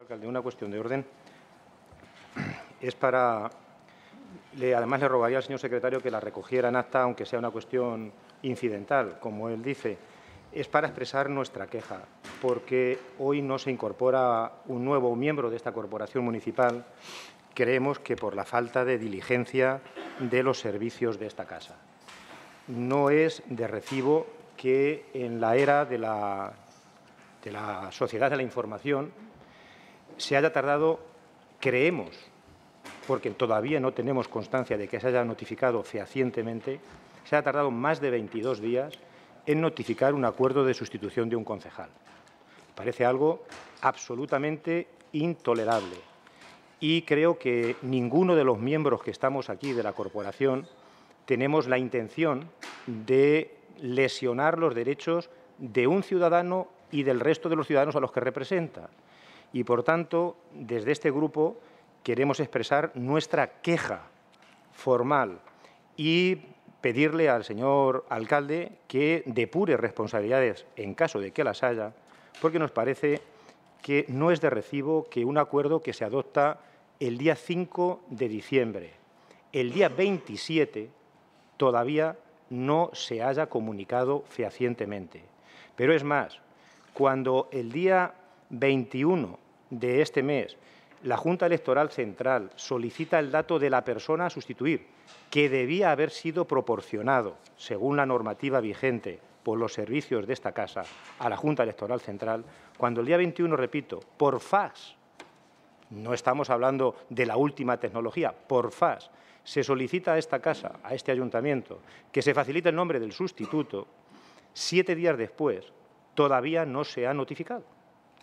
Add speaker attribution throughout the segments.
Speaker 1: Alcalde, una cuestión de orden. Es para... Además, le rogaría al señor secretario que la recogiera en acta, aunque sea una cuestión incidental, como él dice. Es para expresar nuestra queja, porque hoy no se incorpora un nuevo miembro de esta corporación municipal. Creemos que por la falta de diligencia de los servicios de esta casa. No es de recibo que en la era de la sociedad de la información se haya tardado, creemos, porque todavía no tenemos constancia de que se haya notificado fehacientemente, se ha tardado más de 22 días en notificar un acuerdo de sustitución de un concejal. Parece algo absolutamente intolerable. Y creo que ninguno de los miembros que estamos aquí de la corporación tenemos la intención de lesionar los derechos de un ciudadano y del resto de los ciudadanos a los que representa. Y, por tanto, desde este grupo queremos expresar nuestra queja formal y pedirle al señor alcalde que depure responsabilidades en caso de que las haya, porque nos parece que no es de recibo que un acuerdo que se adopta el día 5 de diciembre, el día 27, todavía no se haya comunicado fehacientemente. Pero es más, cuando el día 21 de este mes la Junta Electoral Central solicita el dato de la persona a sustituir, que debía haber sido proporcionado, según la normativa vigente, por los servicios de esta casa, a la Junta Electoral Central, cuando el día 21, repito, por fax, no estamos hablando de la última tecnología, por fax, se solicita a esta casa, a este ayuntamiento, que se facilite el nombre del sustituto, 7 días después, todavía no se ha notificado.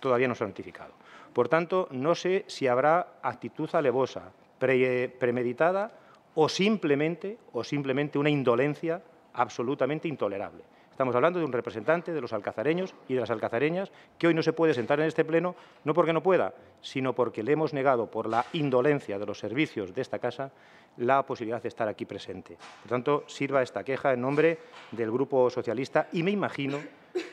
Speaker 1: Todavía no se ha notificado. Por tanto, no sé si habrá actitud alevosa, premeditada o simplemente una indolencia absolutamente intolerable. Estamos hablando de un representante de los alcazareños y de las alcazareñas que hoy no se puede sentar en este pleno, no porque no pueda, sino porque le hemos negado, por la indolencia de los servicios de esta casa, la posibilidad de estar aquí presente. Por tanto, sirva esta queja en nombre del Grupo Socialista y me imagino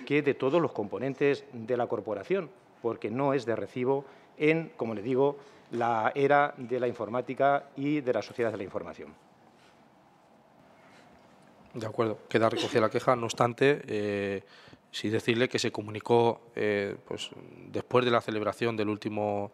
Speaker 1: que de todos los componentes de la corporación, porque no es de recibo en, como le digo, la era de la informática y de la sociedad de la información.
Speaker 2: De acuerdo, queda recogida la queja. No obstante, sí decirle que se comunicó pues, después de la celebración del último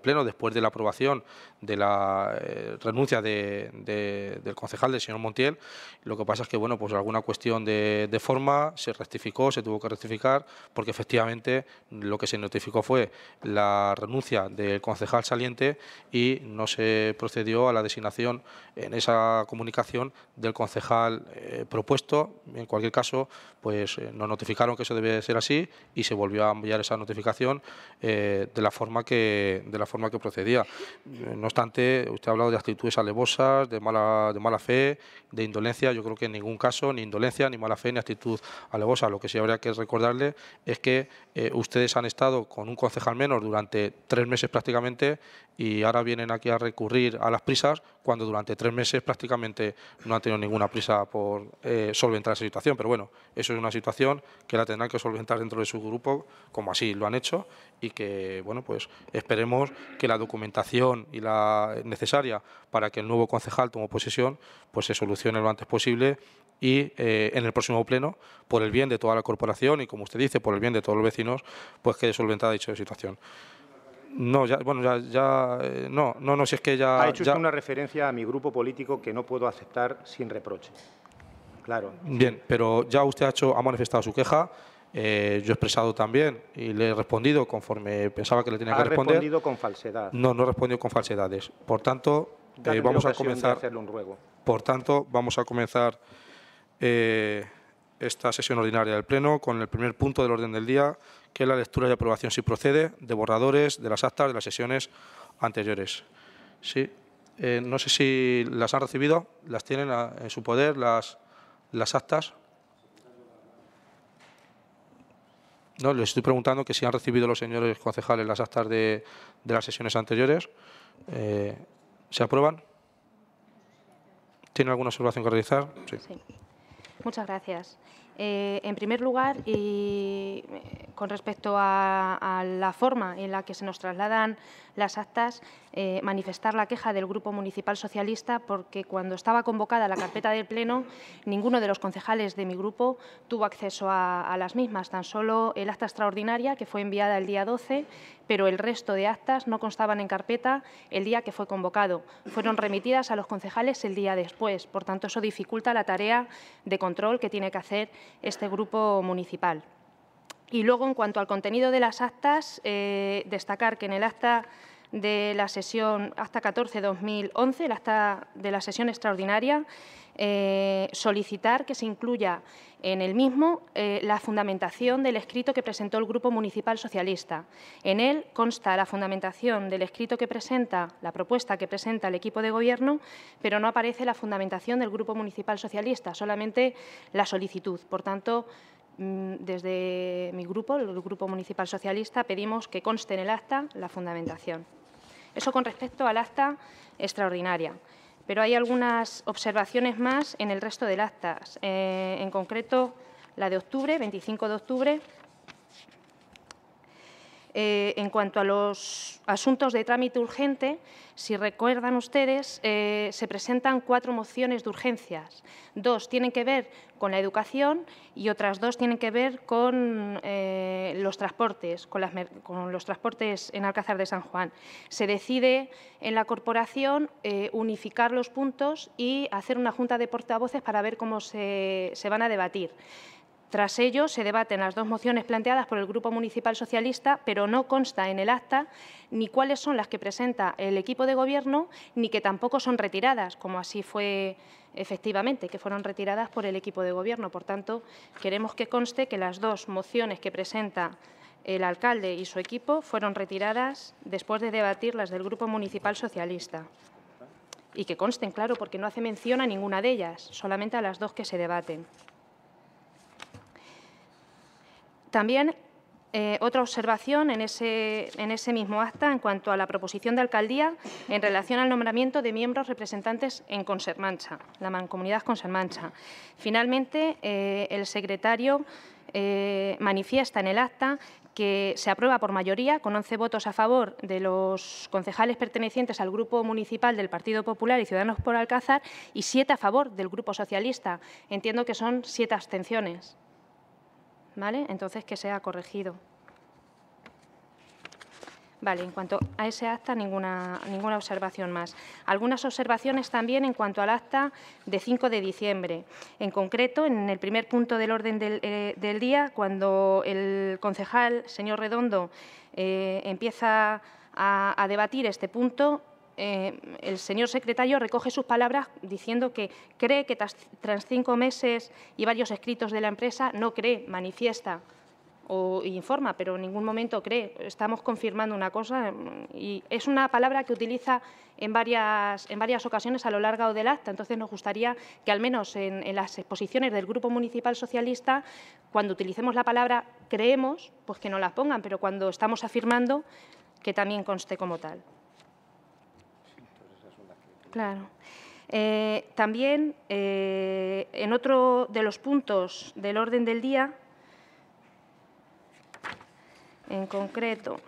Speaker 2: pleno, después de la aprobación de la renuncia del concejal, del señor Montiel. Lo que pasa es que, bueno, pues alguna cuestión de forma se rectificó, se tuvo que rectificar, porque efectivamente lo que se notificó fue la renuncia del concejal saliente y no se procedió a la designación en esa comunicación del concejal propuesto. En cualquier caso, pues nos notificaron que eso debe ser así y se volvió a enviar esa notificación de la forma que procedía. No obstante, usted ha hablado de actitudes alevosas, de mala fe, de indolencia. Yo creo que en ningún caso ni indolencia, ni mala fe, ni actitud alevosa. Lo que sí habría que recordarle es que ustedes han estado con un concejal menos durante 3 meses prácticamente y ahora vienen aquí a recurrir a las prisas cuando durante 3 meses prácticamente no han tenido ninguna prisa por solventar esa situación. Pero bueno, eso es una situación que la tendrán que solventar dentro de su grupo, como así lo han hecho, y que, bueno, pues esperemos que la documentación y la necesaria para que el nuevo concejal tome posesión pues se solucione lo antes posible y en el próximo pleno, por el bien de toda la corporación y, como usted dice, por el bien de todos los vecinos, pues quede solventada dicha situación. No, si es que ya...
Speaker 1: Ha hecho usted una referencia a mi grupo político que no puedo aceptar sin reproche. Claro.
Speaker 2: Bien, pero ya usted ha manifestado su queja, yo he expresado también y le he respondido conforme pensaba que le tenía que responder.
Speaker 1: ¿Ha respondido con falsedad?
Speaker 2: No, no he respondido con falsedades. Por tanto, vamos a comenzar.
Speaker 1: Hacerle un ruego.
Speaker 2: Por tanto, vamos a comenzar esta sesión ordinaria del Pleno con el primer punto del orden del día, que es la lectura y aprobación, si procede, de borradores de las actas de las sesiones anteriores. Sí. No sé si las han recibido, las tienen en su poder las actas. No, les estoy preguntando que si han recibido los señores concejales las actas de las sesiones anteriores. ¿Se aprueban? ¿Tiene alguna observación que realizar? Sí.
Speaker 3: Sí. Muchas gracias. En primer lugar, y con respecto a la forma en la que se nos trasladan las actas, manifestar la queja del Grupo Municipal Socialista porque cuando estaba convocada la carpeta del Pleno, ninguno de los concejales de mi grupo tuvo acceso a las mismas, tan solo el acta extraordinaria, que fue enviada el día 12, pero el resto de actas no constaban en carpeta el día que fue convocado. Fueron remitidas a los concejales el día después. Por tanto, eso dificulta la tarea de control que tiene que hacer este grupo municipal. Y luego, en cuanto al contenido de las actas, destacar que en el acta de la sesión, acta 14-2011, el acta de la sesión extraordinaria, solicitar que se incluya en el mismo la fundamentación del escrito que presentó el Grupo Municipal Socialista. En él consta la fundamentación del escrito que presenta, la propuesta que presenta el equipo de Gobierno, pero no aparece la fundamentación del Grupo Municipal Socialista, solamente la solicitud. Por tanto, desde mi grupo, el Grupo Municipal Socialista, pedimos que conste en el acta la fundamentación. Eso con respecto al acta extraordinaria. Pero hay algunas observaciones más en el resto del acta, en concreto la de octubre, 25 de octubre. En cuanto a los asuntos de trámite urgente, si recuerdan ustedes, se presentan 4 mociones de urgencias. 2 tienen que ver con la educación y otras 2 tienen que ver con los transportes, con los transportes en Alcázar de San Juan. Se decide en la corporación unificar los puntos y hacer una junta de portavoces para ver cómo se van a debatir. Tras ello, se debaten las 2 mociones planteadas por el Grupo Municipal Socialista, pero no consta en el acta ni cuáles son las que presenta el equipo de Gobierno, ni que tampoco son retiradas, como así fue efectivamente, que fueron retiradas por el equipo de Gobierno. Por tanto, queremos que conste que las 2 mociones que presenta el alcalde y su equipo fueron retiradas después de debatir las del Grupo Municipal Socialista. Y que consten, claro, porque no hace mención a ninguna de ellas, solamente a las 2 que se debaten. También otra observación en ese mismo acta en cuanto a la proposición de alcaldía en relación al nombramiento de miembros representantes en Consermancha, la Mancomunidad Consermancha. Finalmente, el secretario manifiesta en el acta que se aprueba por mayoría, con 11 votos a favor de los concejales pertenecientes al Grupo Municipal del Partido Popular y Ciudadanos por Alcázar y 7 a favor del Grupo Socialista. Entiendo que son 7 abstenciones. ¿Vale? Entonces, que sea corregido. Vale, en cuanto a ese acta, ninguna observación más. Algunas observaciones también en cuanto al acta de 5 de diciembre. En concreto, en el primer punto del orden del día, cuando el concejal, señor Redondo, empieza a debatir este punto, el señor secretario recoge sus palabras diciendo que cree que tras 5 meses y varios escritos de la empresa, no cree, manifiesta o informa, pero en ningún momento cree. Estamos confirmando una cosa y es una palabra que utiliza en varias ocasiones a lo largo del acta. Entonces, nos gustaría que al menos en las exposiciones del Grupo Municipal Socialista, cuando utilicemos la palabra creemos, pues que no la pongan, pero cuando estamos afirmando, que también conste como tal. Claro. También, en otro de los puntos del orden del día, en concreto,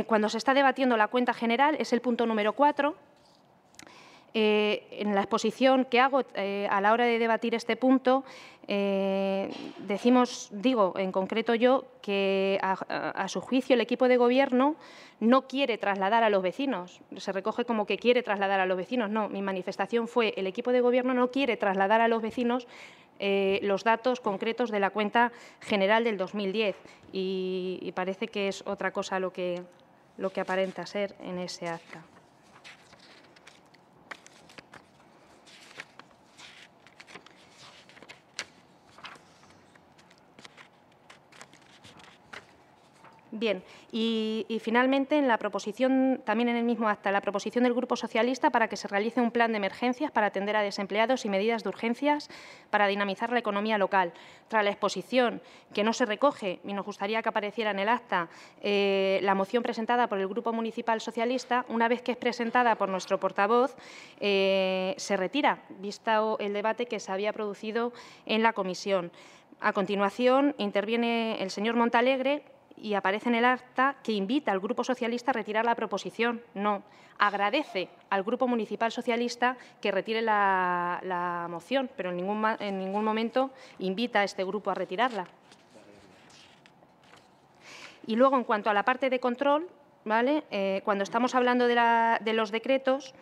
Speaker 3: cuando se está debatiendo la cuenta general, es el punto número 4. En la exposición que hago a la hora de debatir este punto, digo en concreto yo, que a su juicio el equipo de Gobierno no quiere trasladar a los vecinos. Se recoge como que quiere trasladar a los vecinos. No, mi manifestación fue el equipo de Gobierno no quiere trasladar a los vecinos los datos concretos de la cuenta general del 2010 y parece que es otra cosa lo que aparenta ser en ese acta. Bien, y finalmente, en la proposición, también en el mismo acta, la proposición del Grupo Socialista para que se realice un plan de emergencias para atender a desempleados y medidas de urgencias para dinamizar la economía local. Tras la exposición, que no se recoge, y nos gustaría que apareciera en el acta, la moción presentada por el Grupo Municipal Socialista, una vez que es presentada por nuestro portavoz, se retira, visto el debate que se había producido en la comisión. A continuación, interviene el señor Montalegre y aparece en el acta que invita al Grupo Socialista a retirar la proposición. No, agradece al Grupo Municipal Socialista que retire la moción, pero en ningún momento invita a este grupo a retirarla. Y luego, en cuanto a la parte de control, ¿vale? Cuando estamos hablando de los decretos,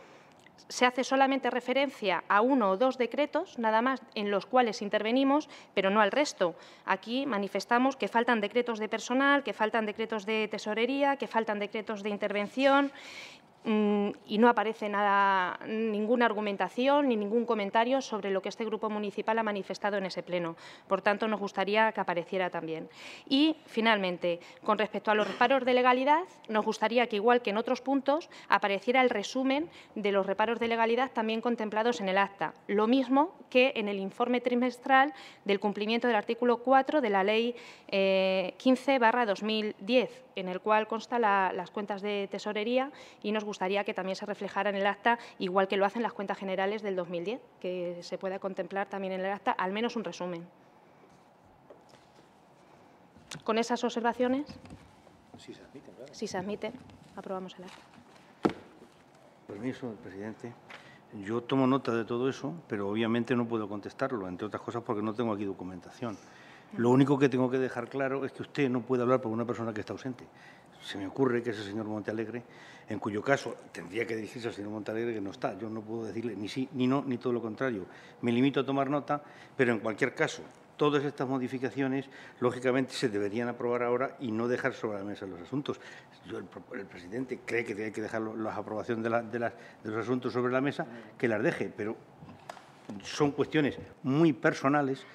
Speaker 3: se hace solamente referencia a 1 o 2 decretos, nada más, en los cuales intervenimos, pero no al resto. Aquí manifestamos que faltan decretos de personal, que faltan decretos de tesorería, que faltan decretos de intervención, y no aparece nada, ninguna argumentación ni ningún comentario sobre lo que este Grupo Municipal ha manifestado en ese pleno. Por tanto, nos gustaría que apareciera también. Y, finalmente, con respecto a los reparos de legalidad, nos gustaría que, igual que en otros puntos, apareciera el resumen de los reparos de legalidad también contemplados en el acta. Lo mismo que en el informe trimestral del cumplimiento del artículo 4 de la Ley 15/2010, en el cual constan las cuentas de tesorería, y nos gustaría que también se reflejara en el acta, igual que lo hacen las cuentas generales del 2010, que se pueda contemplar también en el acta, al menos un resumen. Con esas observaciones, si se admite, aprobamos el acta.
Speaker 4: Permiso, presidente. Yo tomo nota de todo eso, pero obviamente no puedo contestarlo, entre otras cosas porque no tengo aquí documentación. Lo único que tengo que dejar claro es que usted no puede hablar por una persona que está ausente. Se me ocurre que es el señor Montalegre, en cuyo caso tendría que dirigirse al señor Montalegre, que no está. Yo no puedo decirle ni sí, ni no, ni todo lo contrario. Me limito a tomar nota, pero en cualquier caso, todas estas modificaciones, lógicamente, se deberían aprobar ahora y no dejar sobre la mesa los asuntos. El presidente cree que hay que dejar las aprobaciones de los asuntos sobre la mesa, que las deje, pero son cuestiones muy personales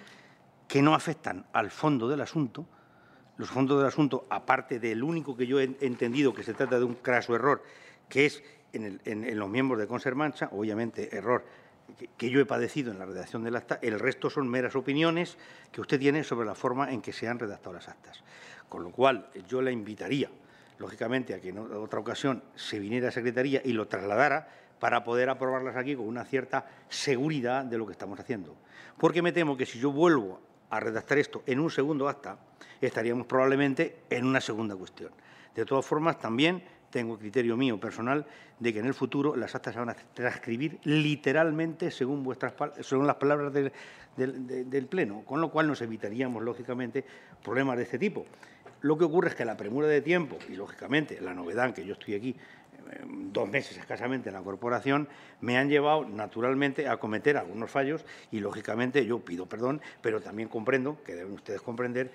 Speaker 4: que no afectan al fondo del asunto. Los fondos del asunto, aparte del único que yo he entendido que se trata de un craso error, que es en los miembros de Consermancha, obviamente error que yo he padecido en la redacción del acta, el resto son meras opiniones que usted tiene sobre la forma en que se han redactado las actas. Con lo cual, yo la invitaría, lógicamente, a que en otra ocasión se viniera a Secretaría y lo trasladara para poder aprobarlas aquí con una cierta seguridad de lo que estamos haciendo. Porque me temo que si yo vuelvo a redactar esto en un segundo acta, estaríamos probablemente en una segunda cuestión. De todas formas, también tengo criterio mío personal de que en el futuro las actas se van a transcribir literalmente según las palabras del Pleno, con lo cual nos evitaríamos, lógicamente, problemas de este tipo. Lo que ocurre es que la premura de tiempo y, lógicamente, la novedad en que yo estoy aquí 2 meses escasamente en la corporación, me han llevado naturalmente a cometer algunos fallos y, lógicamente, yo pido perdón, pero también comprendo, que deben ustedes comprender,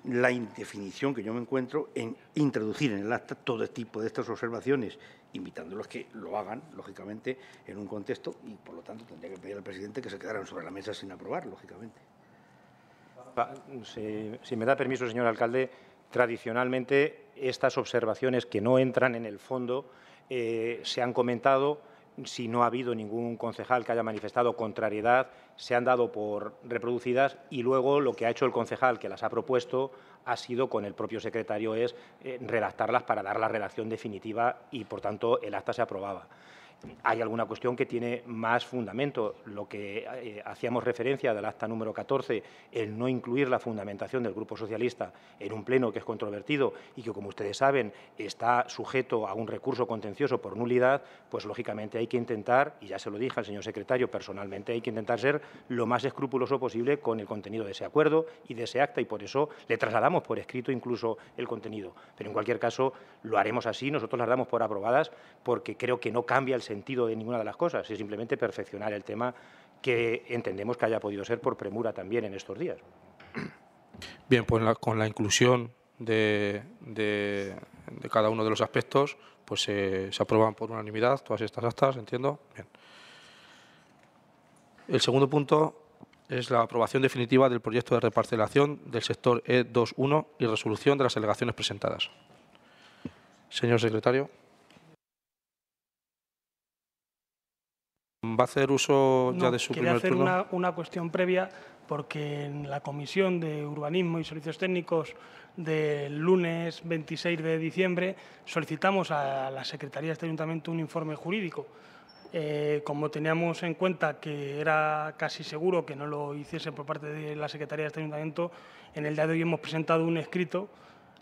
Speaker 4: la indefinición que yo me encuentro en introducir en el acta todo tipo de estas observaciones, invitándolos a que lo hagan, lógicamente, en un contexto y, por lo tanto, tendría que pedir al presidente que se quedaran sobre la mesa sin aprobar, lógicamente.
Speaker 1: Si me da permiso, señor alcalde, tradicionalmente estas observaciones que no entran en el fondo se han comentado. Si no ha habido ningún concejal que haya manifestado contrariedad, se han dado por reproducidas y luego lo que ha hecho el concejal que las ha propuesto ha sido con el propio secretario es redactarlas para dar la redacción definitiva y, por tanto, el acta se aprobaba. Hay alguna cuestión que tiene más fundamento. Lo que hacíamos referencia del acta número 14, el no incluir la fundamentación del Grupo Socialista en un pleno que es controvertido y que, como ustedes saben, está sujeto a un recurso contencioso por nulidad, pues, lógicamente, hay que intentar, y ya se lo dije al señor secretario personalmente, hay que intentar ser lo más escrupuloso posible con el contenido de ese acuerdo y de ese acta, y por eso le trasladamos por escrito incluso el contenido. Pero, en cualquier caso, lo haremos así. Nosotros las damos por aprobadas porque creo que no cambia el sentido de ninguna de las cosas, es simplemente perfeccionar el tema que entendemos que haya podido ser por premura también en estos días.
Speaker 2: Bien, pues con la inclusión de cada uno de los aspectos, pues se aprueban por unanimidad todas estas actas, entiendo. Bien. El segundo punto Es la aprobación definitiva del proyecto de reparcelación del sector E21 y resolución de las alegaciones presentadas. Señor secretario. ¿Va a hacer uso ya de su primer turno?
Speaker 5: Quería hacer una cuestión previa, porque en la Comisión de Urbanismo y Servicios Técnicos del lunes 26 de diciembre solicitamos a la Secretaría de este Ayuntamiento un informe jurídico. Como teníamos en cuenta que era casi seguro que no lo hiciese por parte de la Secretaría de este Ayuntamiento, en el día de hoy hemos presentado un escrito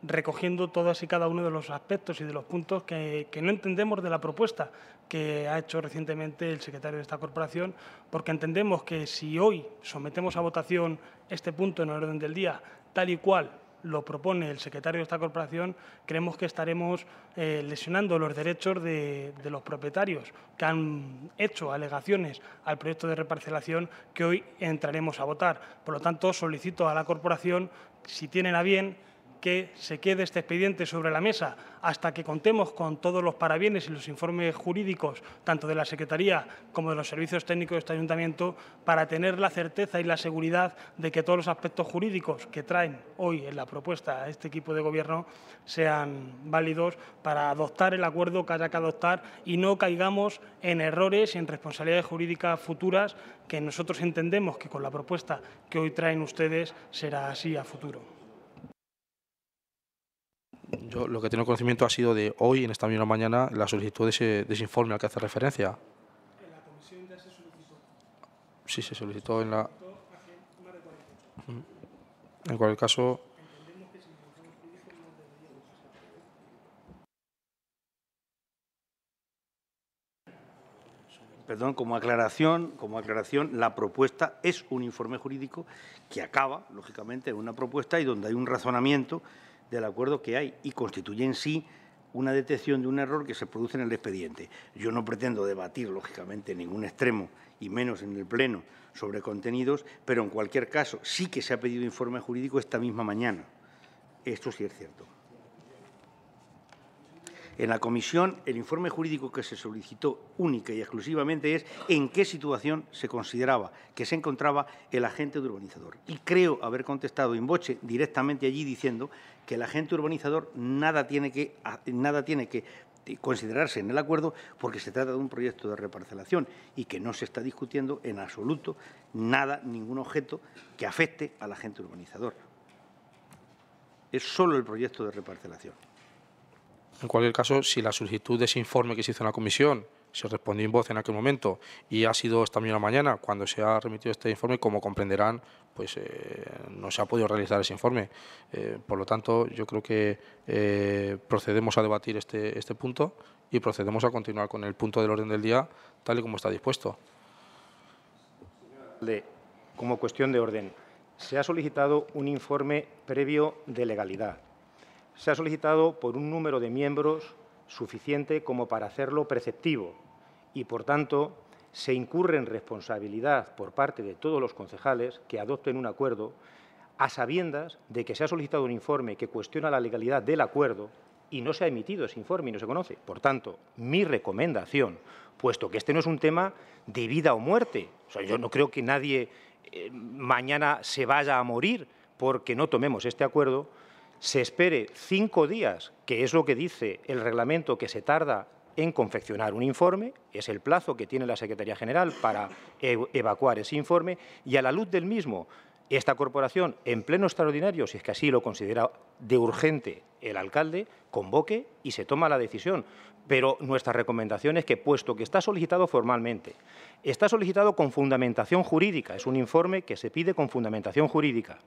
Speaker 5: recogiendo todos y cada uno de los aspectos y de los puntos que no entendemos de la propuesta que ha hecho recientemente el secretario de esta corporación, porque entendemos que si hoy sometemos a votación este punto en el orden del día, tal y cual lo propone el secretario de esta corporación, creemos que estaremos lesionando los derechos de los propietarios que han hecho alegaciones al proyecto de reparcelación que hoy entraremos a votar. Por lo tanto, solicito a la corporación, si tienen a bien, que se quede este expediente sobre la mesa hasta que contemos con todos los parabienes y los informes jurídicos, tanto de la Secretaría como de los servicios técnicos de este Ayuntamiento, para tener la certeza y la seguridad de que todos los aspectos jurídicos que traen hoy en la propuesta a este equipo de Gobierno sean válidos para adoptar el acuerdo que haya que adoptar y no caigamos en errores y en responsabilidades jurídicas futuras, que nosotros entendemos que con la propuesta que hoy traen ustedes será así a futuro.
Speaker 2: Yo lo que tengo conocimiento ha sido de hoy, en esta misma mañana, la solicitud de ese informe al que hace referencia.
Speaker 5: En la comisión ya se solicitó.
Speaker 2: Sí, se solicitó en la... En cualquier caso...
Speaker 4: Perdón, como aclaración, la propuesta es un informe jurídico que acaba, lógicamente, en una propuesta y donde hay un razonamiento del acuerdo que hay y constituye en sí una detección de un error que se produce en el expediente. Yo no pretendo debatir, lógicamente, en ningún extremo, y menos en el Pleno, sobre contenidos, pero en cualquier caso sí que se ha pedido informe jurídico esta misma mañana. Esto sí es cierto. En la comisión, el informe jurídico que se solicitó única y exclusivamente es en qué situación se consideraba que se encontraba el agente urbanizador. Y creo haber contestado in voce directamente allí diciendo que el agente urbanizador nada tiene que considerarse en el acuerdo porque se trata de un proyecto de reparcelación y que no se está discutiendo en absoluto nada, ningún objeto que afecte al agente urbanizador. Es solo el proyecto de reparcelación.
Speaker 2: En cualquier caso, si la solicitud de ese informe que se hizo en la comisión se respondió en voz en aquel momento y ha sido esta misma mañana cuando se ha remitido este informe, como comprenderán, pues no se ha podido realizar ese informe. Por lo tanto, yo creo que procedemos a debatir este punto y procedemos a continuar con el punto del orden del día tal y como está dispuesto.
Speaker 1: Como cuestión de orden, se ha solicitado un informe previo de legalidad. Se ha solicitado por un número de miembros suficiente como para hacerlo preceptivo y, por tanto, se incurre en responsabilidad por parte de todos los concejales que adopten un acuerdo a sabiendas de que se ha solicitado un informe que cuestiona la legalidad del acuerdo y no se ha emitido ese informe y no se conoce. Por tanto, mi recomendación, puesto que este no es un tema de vida o muerte, o sea, yo no creo que nadie mañana se vaya a morir porque no tomemos este acuerdo, se espere 5 días, que es lo que dice el reglamento que se tarda en confeccionar un informe, es el plazo que tiene la Secretaría General para evacuar ese informe, y a la luz del mismo, esta corporación, en pleno extraordinario, si es que así lo considera de urgente el alcalde, convoque y se toma la decisión. Pero nuestra recomendación es que, puesto que está solicitado formalmente, está solicitado con fundamentación jurídica, es un informe que se pide con fundamentación jurídica,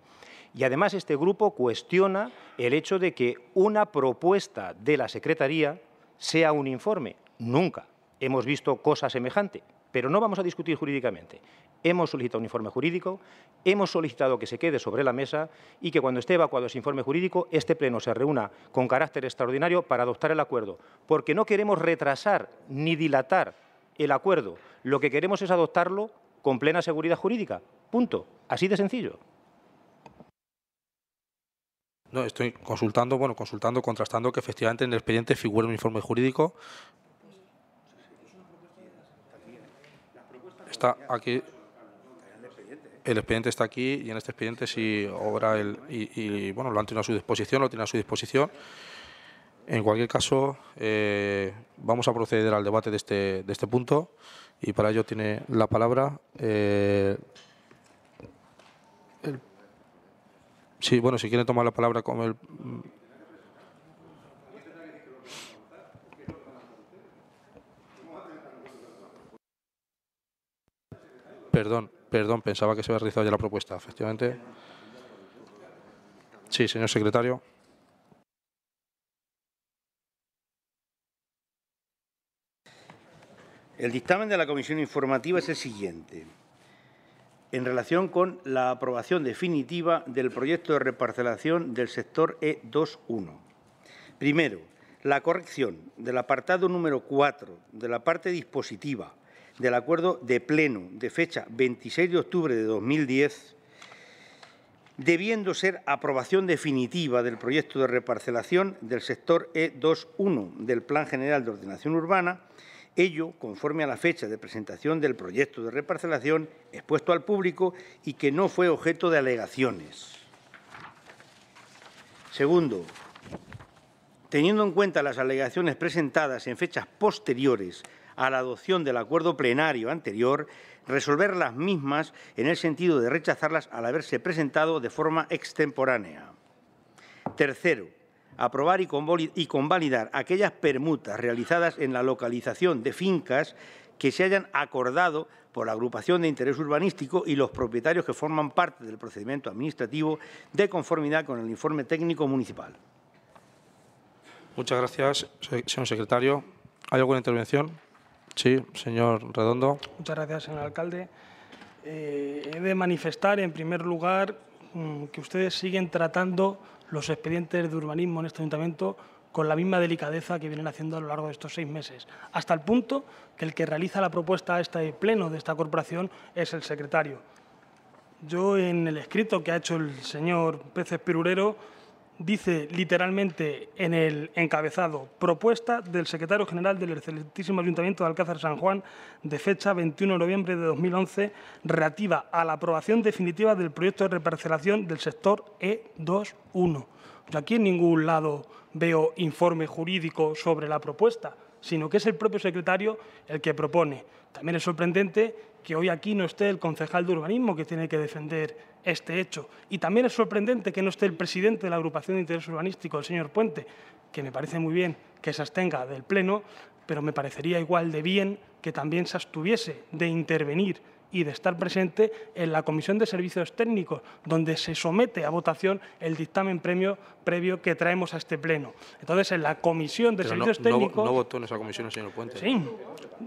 Speaker 1: y además este grupo cuestiona el hecho de que una propuesta de la Secretaría sea un informe. Nunca hemos visto cosa semejante, pero no vamos a discutir jurídicamente. Hemos solicitado un informe jurídico, hemos solicitado que se quede sobre la mesa y que cuando esté evacuado ese informe jurídico, este Pleno se reúna con carácter extraordinario para adoptar el acuerdo, porque no queremos retrasar ni dilatar el acuerdo. Lo que queremos es adoptarlo con plena seguridad jurídica. Punto. Así de sencillo.
Speaker 2: No, estoy consultando, contrastando que efectivamente en el expediente figura un informe jurídico. Está aquí. El expediente está aquí y en este expediente sí obra bueno, lo han tenido a su disposición, lo tiene a su disposición. En cualquier caso, vamos a proceder al debate de este punto y para ello tiene la palabra. Sí, bueno, si quieren tomar la palabra con el. Perdón, pensaba que se había realizado ya la propuesta, efectivamente. Sí, señor secretario.
Speaker 4: El dictamen de la comisión informativa es el siguiente. En relación con la aprobación definitiva del proyecto de reparcelación del sector E21. Primero, la corrección del apartado número 4 de la parte dispositiva del acuerdo de pleno de fecha 26 de octubre de 2010, debiendo ser aprobación definitiva del proyecto de reparcelación del sector E21 del Plan General de Ordenación Urbana, ello conforme a la fecha de presentación del proyecto de reparcelación expuesto al público y que no fue objeto de alegaciones. Segundo, teniendo en cuenta las alegaciones presentadas en fechas posteriores a la adopción del acuerdo plenario anterior, resolver las mismas en el sentido de rechazarlas al haberse presentado de forma extemporánea. Tercero, aprobar y convalidar aquellas permutas realizadas en la localización de fincas que se hayan acordado por la agrupación de interés urbanístico y los propietarios que forman parte del procedimiento administrativo de conformidad con el informe técnico municipal.
Speaker 2: Muchas gracias, señor secretario. ¿Hay alguna intervención? Sí, señor Redondo.
Speaker 5: Muchas gracias, señor alcalde. He de manifestar, en primer lugar, que ustedes siguen tratando los expedientes de urbanismo en este ayuntamiento con la misma delicadeza que vienen haciendo a lo largo de estos 6 meses, hasta el punto que el que realiza la propuesta a este pleno de esta corporación es el secretario. Yo, en el escrito que ha hecho el señor Pérez Pirurero, dice literalmente en el encabezado: propuesta del secretario general del excelentísimo Ayuntamiento de Alcázar de San Juan de fecha 21 de noviembre de 2011 relativa a la aprobación definitiva del proyecto de reparcelación del sector E21. Yo aquí en ningún lado veo informe jurídico sobre la propuesta, sino que es el propio secretario el que propone. También es sorprendente que hoy aquí no esté el concejal de urbanismo que tiene que defender este hecho. Y también es sorprendente que no esté el presidente de la agrupación de interés urbanístico, el señor Puente, que me parece muy bien que se abstenga del pleno, pero me parecería igual de bien que también se abstuviese de intervenir y de estar presente en la Comisión de Servicios Técnicos, donde se somete a votación el dictamen previo que traemos a este pleno. Entonces, en la Comisión de Servicios Técnicos...
Speaker 2: No votó en esa comisión el señor Puente.
Speaker 5: Sí,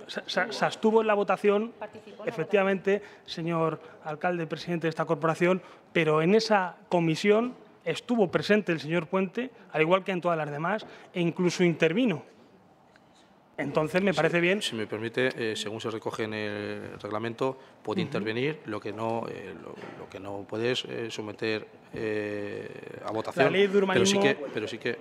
Speaker 5: se abstuvo en la votación, efectivamente, señor alcalde, presidente de esta corporación, pero en esa comisión estuvo presente el señor Puente, al igual que en todas las demás, e incluso intervino. Entonces, me parece bien.
Speaker 2: Si me permite, según se recoge en el reglamento, puede intervenir, lo que no puede es someter a votación.
Speaker 5: La ley de urbanismo...
Speaker 2: Pero sí que.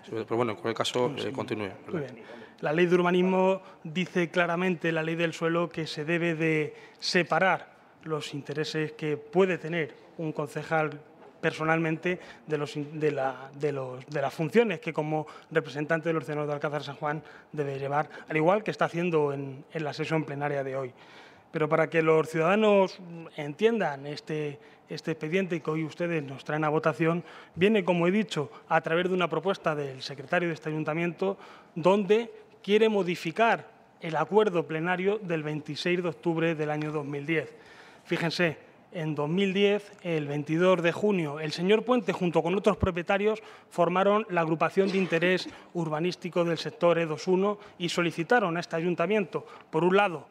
Speaker 2: Pero bueno, en cualquier caso, continúe.
Speaker 5: Muy bien. La ley de urbanismo dice claramente, la ley del suelo, que se debe de separar los intereses que puede tener un concejal personalmente de las funciones que como representante de los ciudadanos de Alcázar de San Juan debe llevar, al igual que está haciendo en la sesión plenaria de hoy. Pero para que los ciudadanos entiendan este expediente que hoy ustedes nos traen a votación, viene, como he dicho, a través de una propuesta del secretario de este ayuntamiento, donde quiere modificar el acuerdo plenario del 26 de octubre del año 2010. Fíjense, en 2010, el 22 de junio, el señor Puente, junto con otros propietarios, formaron la agrupación de interés urbanístico del sector E21 y solicitaron a este ayuntamiento, por un lado,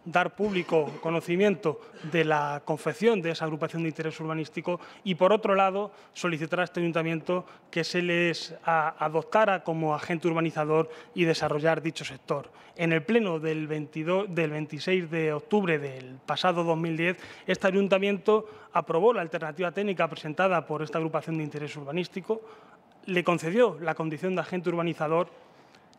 Speaker 5: dar público conocimiento de la confección de esa agrupación de interés urbanístico y, por otro lado, solicitar a este ayuntamiento que se les adoptara como agente urbanizador y desarrollar dicho sector. En el pleno del 26 de octubre del pasado 2010, este ayuntamiento aprobó la alternativa técnica presentada por esta agrupación de interés urbanístico, le concedió la condición de agente urbanizador,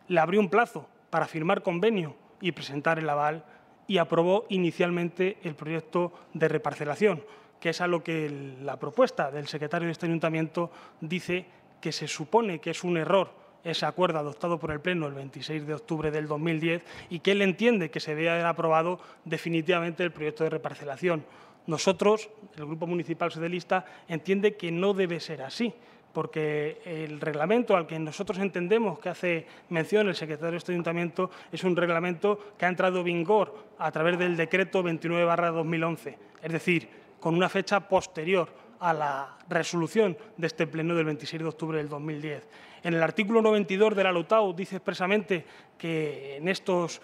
Speaker 5: le abrió un plazo para firmar convenio y presentar el aval, y aprobó inicialmente el proyecto de reparcelación, que es a lo que la propuesta del secretario de este ayuntamiento dice que se supone que es un error ese acuerdo adoptado por el Pleno el 26 de octubre del 2010 y que él entiende que se debe haber aprobado definitivamente el proyecto de reparcelación. Nosotros, el Grupo Municipal Socialista, entiende que no debe ser así, porque el reglamento al que nosotros entendemos que hace mención el secretario de este ayuntamiento es un reglamento que ha entrado en vigor a través del decreto 29/2011, es decir, con una fecha posterior a la resolución de este pleno del 26 de octubre del 2010. En el artículo 92 de la LOTAU dice expresamente que en estos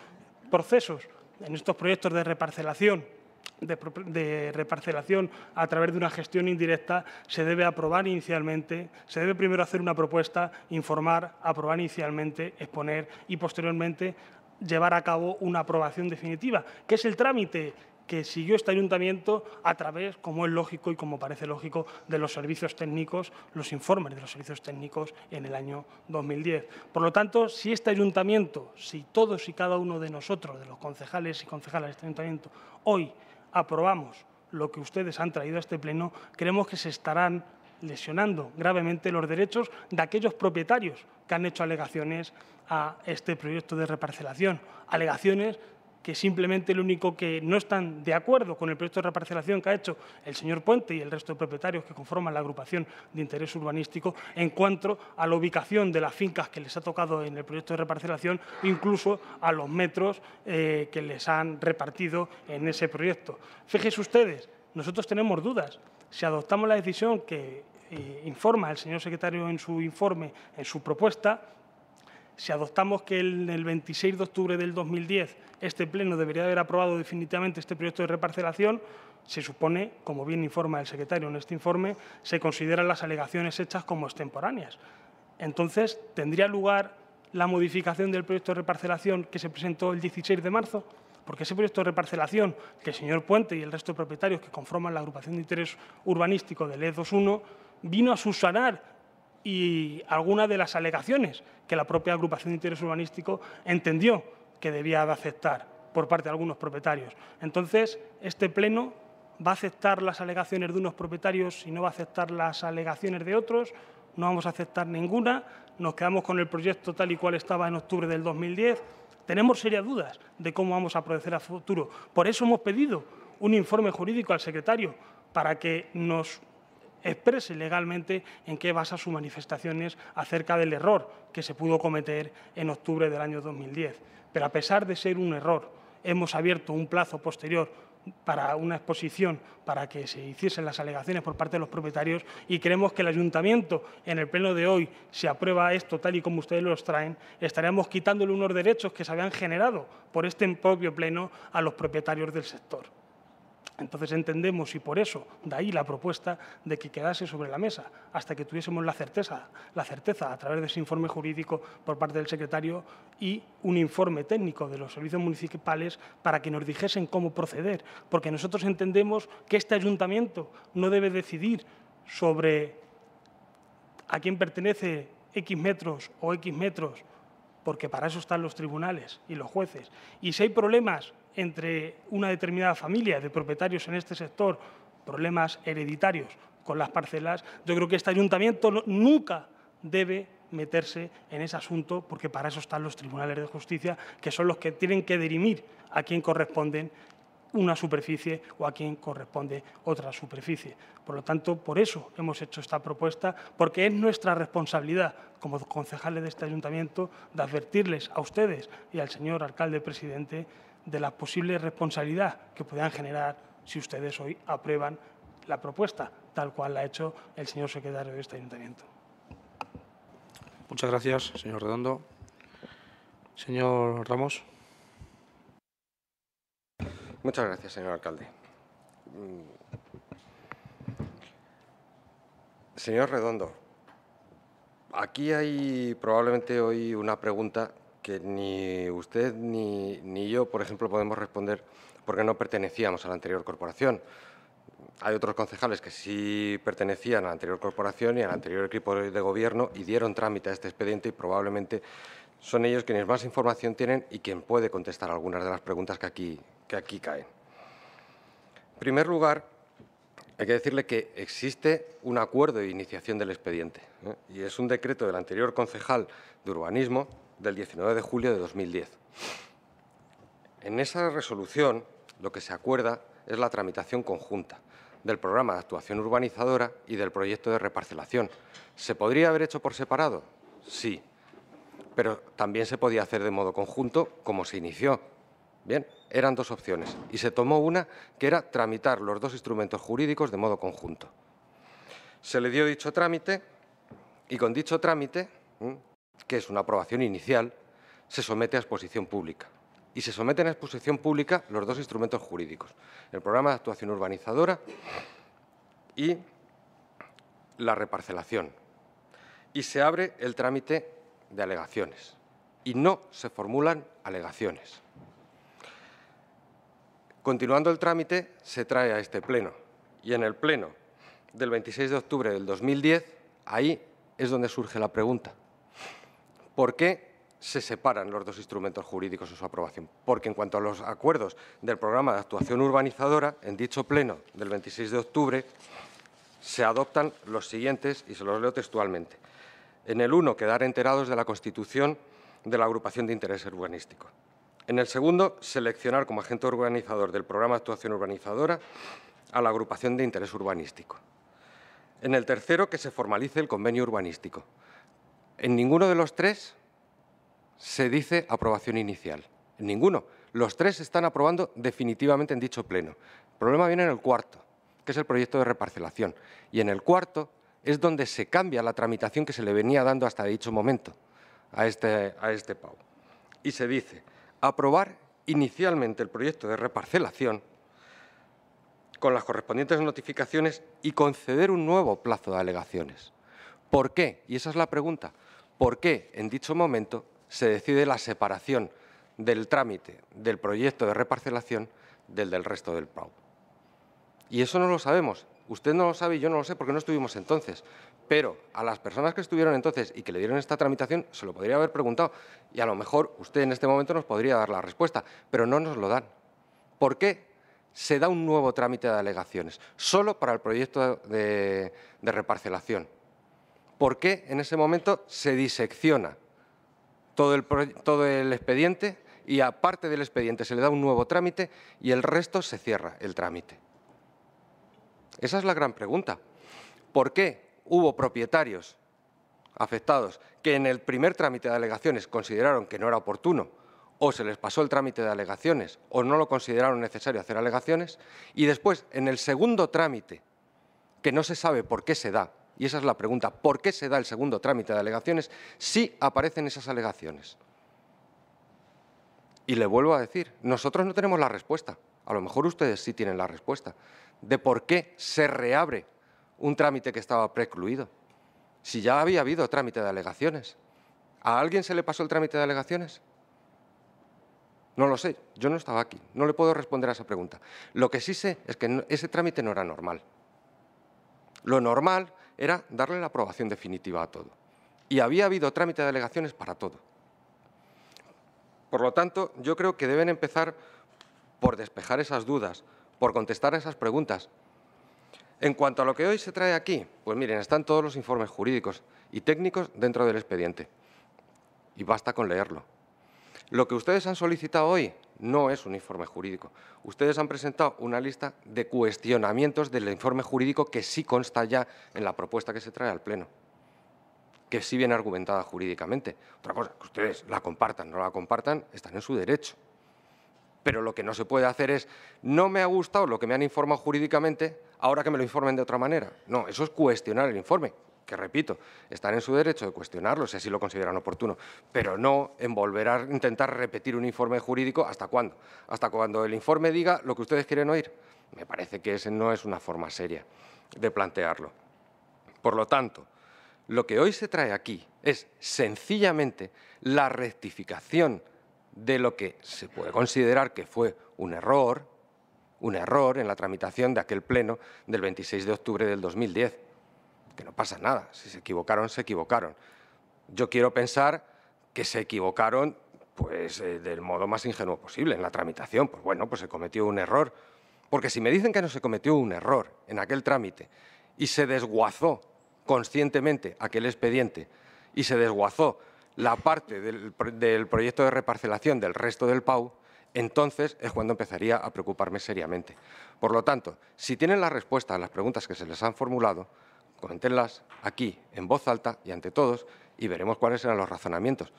Speaker 5: procesos, en estos proyectos de reparcelación a través de una gestión indirecta, se debe aprobar inicialmente, se debe primero hacer una propuesta, informar, aprobar inicialmente, exponer y posteriormente llevar a cabo una aprobación definitiva, que es el trámite que siguió este ayuntamiento a través, como es lógico y como parece lógico, de los servicios técnicos, los informes de los servicios técnicos en el año 2010. Por lo tanto, si este ayuntamiento, si todos y cada uno de nosotros, de los concejales y concejalas de este ayuntamiento, hoy aprobamos lo que ustedes han traído a este pleno, creemos que se estarán lesionando gravemente los derechos de aquellos propietarios que han hecho alegaciones a este proyecto de reparcelación, alegaciones que simplemente lo único que no están de acuerdo con el proyecto de reparcelación que ha hecho el señor Puente y el resto de propietarios que conforman la agrupación de interés urbanístico en cuanto a la ubicación de las fincas que les ha tocado en el proyecto de reparcelación, incluso a los metros que les han repartido en ese proyecto. Fíjense ustedes, nosotros tenemos dudas. Si adoptamos la decisión que informa el señor secretario en su informe, en su propuesta, si adoptamos que el 26 de octubre del 2010 este pleno debería haber aprobado definitivamente este proyecto de reparcelación, se supone, como bien informa el secretario en este informe, se consideran las alegaciones hechas como extemporáneas. Entonces, ¿tendría lugar la modificación del proyecto de reparcelación que se presentó el 16 de marzo? Porque ese proyecto de reparcelación que el señor Puente y el resto de propietarios que conforman la agrupación de interés urbanístico del E21 vino a subsanar y algunas de las alegaciones que la propia agrupación de interés urbanístico entendió que debía de aceptar por parte de algunos propietarios. Entonces, este pleno va a aceptar las alegaciones de unos propietarios y no va a aceptar las alegaciones de otros, no vamos a aceptar ninguna, nos quedamos con el proyecto tal y cual estaba en octubre del 2010. Tenemos serias dudas de cómo vamos a proceder a futuro. Por eso hemos pedido un informe jurídico al secretario para que nos exprese legalmente en qué basa sus manifestaciones acerca del error que se pudo cometer en octubre del año 2010. Pero a pesar de ser un error, hemos abierto un plazo posterior para una exposición para que se hiciesen las alegaciones por parte de los propietarios y creemos que el ayuntamiento, en el pleno de hoy, si aprueba esto tal y como ustedes los traen, estaríamos quitándole unos derechos que se habían generado por este propio pleno a los propietarios del sector. Entonces entendemos, y por eso, de ahí la propuesta de que quedase sobre la mesa hasta que tuviésemos la certeza a través de ese informe jurídico por parte del secretario y un informe técnico de los servicios municipales para que nos dijesen cómo proceder, porque nosotros entendemos que este ayuntamiento no debe decidir sobre a quién pertenece X metros o X metros, porque para eso están los tribunales y los jueces. Y si hay problemas entre una determinada familia de propietarios en este sector, problemas hereditarios con las parcelas, yo creo que este ayuntamiento nunca debe meterse en ese asunto, porque para eso están los tribunales de justicia, que son los que tienen que dirimir a quién corresponden una superficie o a quién corresponde otra superficie. Por lo tanto, por eso hemos hecho esta propuesta, porque es nuestra responsabilidad como concejales de este ayuntamiento de advertirles a ustedes y al señor alcalde presidente de la posible responsabilidad que puedan generar si ustedes hoy aprueban la propuesta, tal cual la ha hecho el señor secretario de este ayuntamiento.
Speaker 2: Muchas gracias, señor Redondo. Señor Ramos.
Speaker 6: Muchas gracias, señor alcalde. Señor Redondo, aquí hay probablemente hoy una pregunta que ni usted ni yo, por ejemplo, podemos responder porque no pertenecíamos a la anterior corporación. Hay otros concejales que sí pertenecían a la anterior corporación y al anterior equipo de gobierno y dieron trámite a este expediente y probablemente son ellos quienes más información tienen y quien puede contestar algunas de las preguntas que que aquí caen. En primer lugar, hay que decirle que existe un acuerdo de iniciación del expediente, y es un decreto del anterior concejal de Urbanismo del 19 de julio de 2010. En esa resolución lo que se acuerda es la tramitación conjunta del programa de actuación urbanizadora y del proyecto de reparcelación. ¿Se podría haber hecho por separado? Sí, pero también se podía hacer de modo conjunto como se inició. Bien, eran dos opciones y se tomó una que era tramitar los dos instrumentos jurídicos de modo conjunto. Se le dio dicho trámite y con dicho trámite, que es una aprobación inicial, se somete a exposición pública. Y se someten a exposición pública los dos instrumentos jurídicos, el programa de actuación urbanizadora y la reparcelación. Y se abre el trámite de alegaciones y no se formulan alegaciones. Continuando el trámite, se trae a este pleno y en el pleno del 26 de octubre del 2010, ahí es donde surge la pregunta. ¿Por qué se separan los dos instrumentos jurídicos en su aprobación? Porque en cuanto a los acuerdos del programa de actuación urbanizadora, en dicho pleno del 26 de octubre, se adoptan los siguientes y se los leo textualmente. En el 1, quedar enterados de la constitución de la agrupación de interés urbanístico. En el segundo, seleccionar como agente organizador del programa de actuación urbanizadora a la agrupación de interés urbanístico. En el tercero, que se formalice el convenio urbanístico. En ninguno de los tres se dice aprobación inicial. En ninguno. Los tres se están aprobando definitivamente en dicho pleno. El problema viene en el cuarto, que es el proyecto de reparcelación. Y en el cuarto es donde se cambia la tramitación que se le venía dando hasta dicho momento a este PAU. Y se dice aprobar inicialmente el proyecto de reparcelación con las correspondientes notificaciones y conceder un nuevo plazo de alegaciones. ¿Por qué? Y esa es la pregunta. ¿Por qué en dicho momento se decide la separación del trámite del proyecto de reparcelación del resto del PAU? Y eso no lo sabemos. Usted no lo sabe y yo no lo sé porque no estuvimos entonces. Pero a las personas que estuvieron entonces y que le dieron esta tramitación se lo podría haber preguntado y a lo mejor usted en este momento nos podría dar la respuesta, pero no nos lo dan. ¿Por qué se da un nuevo trámite de alegaciones solo para el proyecto de reparcelación? ¿Por qué en ese momento se disecciona todo el expediente y aparte del expediente se le da un nuevo trámite y el resto se cierra el trámite? Esa es la gran pregunta. ¿Por qué hubo propietarios afectados que en el primer trámite de alegaciones consideraron que no era oportuno o se les pasó el trámite de alegaciones o no lo consideraron necesario hacer alegaciones y después en el segundo trámite, que no se sabe por qué se da, y esa es la pregunta, ¿por qué se da el segundo trámite de alegaciones? Sí aparecen esas alegaciones. Y le vuelvo a decir, nosotros no tenemos la respuesta, a lo mejor ustedes sí tienen la respuesta, de por qué se reabre un trámite que estaba precluido. Si ya había habido trámite de alegaciones. ¿A alguien se le pasó el trámite de alegaciones? No lo sé, yo no estaba aquí, no le puedo responder a esa pregunta. Lo que sí sé es que ese trámite no era normal. Lo normal era darle la aprobación definitiva a todo. Y había habido trámite de alegaciones para todo. Por lo tanto, yo creo que deben empezar por despejar esas dudas, por contestar a esas preguntas. En cuanto a lo que hoy se trae aquí, pues miren, están todos los informes jurídicos y técnicos dentro del expediente. Y basta con leerlo. Lo que ustedes han solicitado hoy no es un informe jurídico. Ustedes han presentado una lista de cuestionamientos del informe jurídico que sí consta ya en la propuesta que se trae al Pleno, que sí viene argumentada jurídicamente. Otra cosa, que ustedes la compartan, no la compartan, están en su derecho. Pero lo que no se puede hacer es, no me ha gustado lo que me han informado jurídicamente, ahora que me lo informen de otra manera. No, eso es cuestionar el informe, que repito, están en su derecho de cuestionarlo si así lo consideran oportuno, pero no en volver a intentar repetir un informe jurídico. ¿Hasta cuándo? Hasta cuando el informe diga lo que ustedes quieren oír. Me parece que esa no es una forma seria de plantearlo. Por lo tanto, lo que hoy se trae aquí es sencillamente la rectificación de lo que se puede considerar que fue un error en la tramitación de aquel pleno del 26 de octubre del 2010. Que no pasa nada, si se equivocaron, se equivocaron. Yo quiero pensar que se equivocaron pues del modo más ingenuo posible en la tramitación. Pues bueno, pues se cometió un error. Porque si me dicen que no se cometió un error en aquel trámite y se desguazó conscientemente aquel expediente y se desguazó la parte del proyecto de reparcelación del resto del PAU, entonces es cuando empezaría a preocuparme seriamente. Por lo tanto, si tienen la respuesta a las preguntas que se les han formulado, coméntenlas aquí, en voz alta y ante todos, y veremos cuáles serán los razonamientos.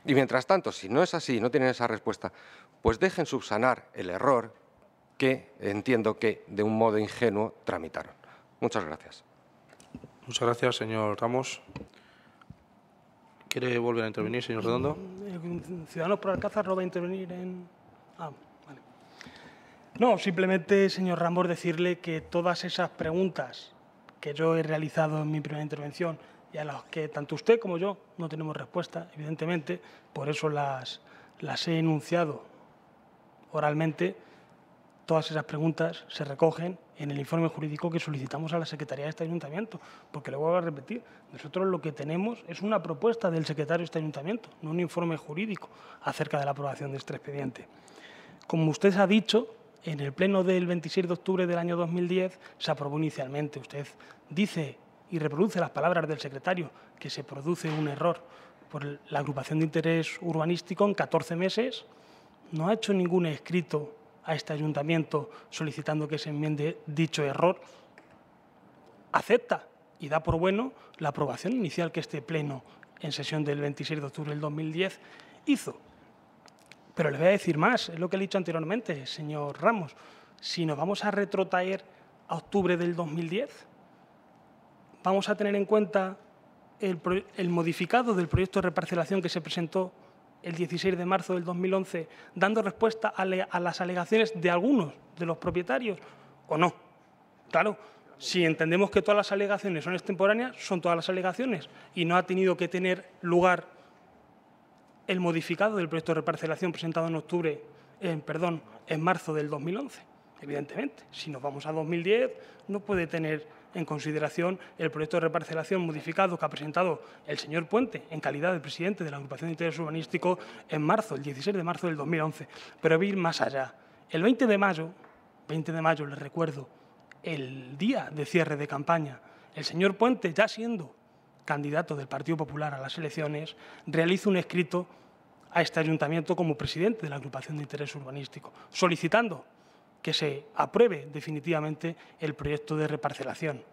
Speaker 6: Y mientras tanto, si no es así, no tienen esa respuesta, pues dejen subsanar el error que entiendo que de un modo ingenuo tramitaron. Muchas gracias.
Speaker 2: Muchas gracias, señor Ramos. ¿Quiere volver a intervenir, señor Redondo?
Speaker 5: Ciudadanos por Alcázar no va a intervenir en... Ah, vale. No, simplemente, señor Ramos, decirle que todas esas preguntas que yo he realizado en mi primera intervención y a las que tanto usted como yo no tenemos respuesta, evidentemente, por eso las he enunciado oralmente. Todas esas preguntas se recogen en el informe jurídico que solicitamos a la Secretaría de este Ayuntamiento, porque le vuelvo a repetir, nosotros lo que tenemos es una propuesta del secretario de este Ayuntamiento, no un informe jurídico acerca de la aprobación de este expediente. Como usted ha dicho, en el pleno del 26 de octubre del año 2010 se aprobó inicialmente. Usted dice y reproduce las palabras del secretario que se produce un error por la agrupación de interés urbanístico en 14 meses. No ha hecho ningún escrito a este ayuntamiento solicitando que se enmiende dicho error. Acepta y da por bueno la aprobación inicial que este pleno en sesión del 26 de octubre del 2010 hizo. Pero le voy a decir más, es lo que he dicho anteriormente, señor Ramos. Si nos vamos a retrotraer a octubre del 2010, vamos a tener en cuenta el modificado del proyecto de reparcelación que se presentó el 16 de marzo del 2011, dando respuesta a las alegaciones de algunos de los propietarios, ¿o no? Claro, si entendemos que todas las alegaciones son extemporáneas, son todas las alegaciones, y no ha tenido que tener lugar el modificado del proyecto de reparcelación presentado en marzo del 2011. Evidentemente, si nos vamos a 2010, no puede tener en consideración el proyecto de reparcelación modificado que ha presentado el señor Puente en calidad de presidente de la agrupación de interés urbanístico en marzo, el 16 de marzo del 2011. Pero voy a ir más allá. El 20 de mayo, les recuerdo, el día de cierre de campaña, el señor Puente, ya siendo candidato del Partido Popular a las elecciones, realiza un escrito a este ayuntamiento como presidente de la agrupación de interés urbanístico, solicitando que se apruebe definitivamente el proyecto de reparcelación.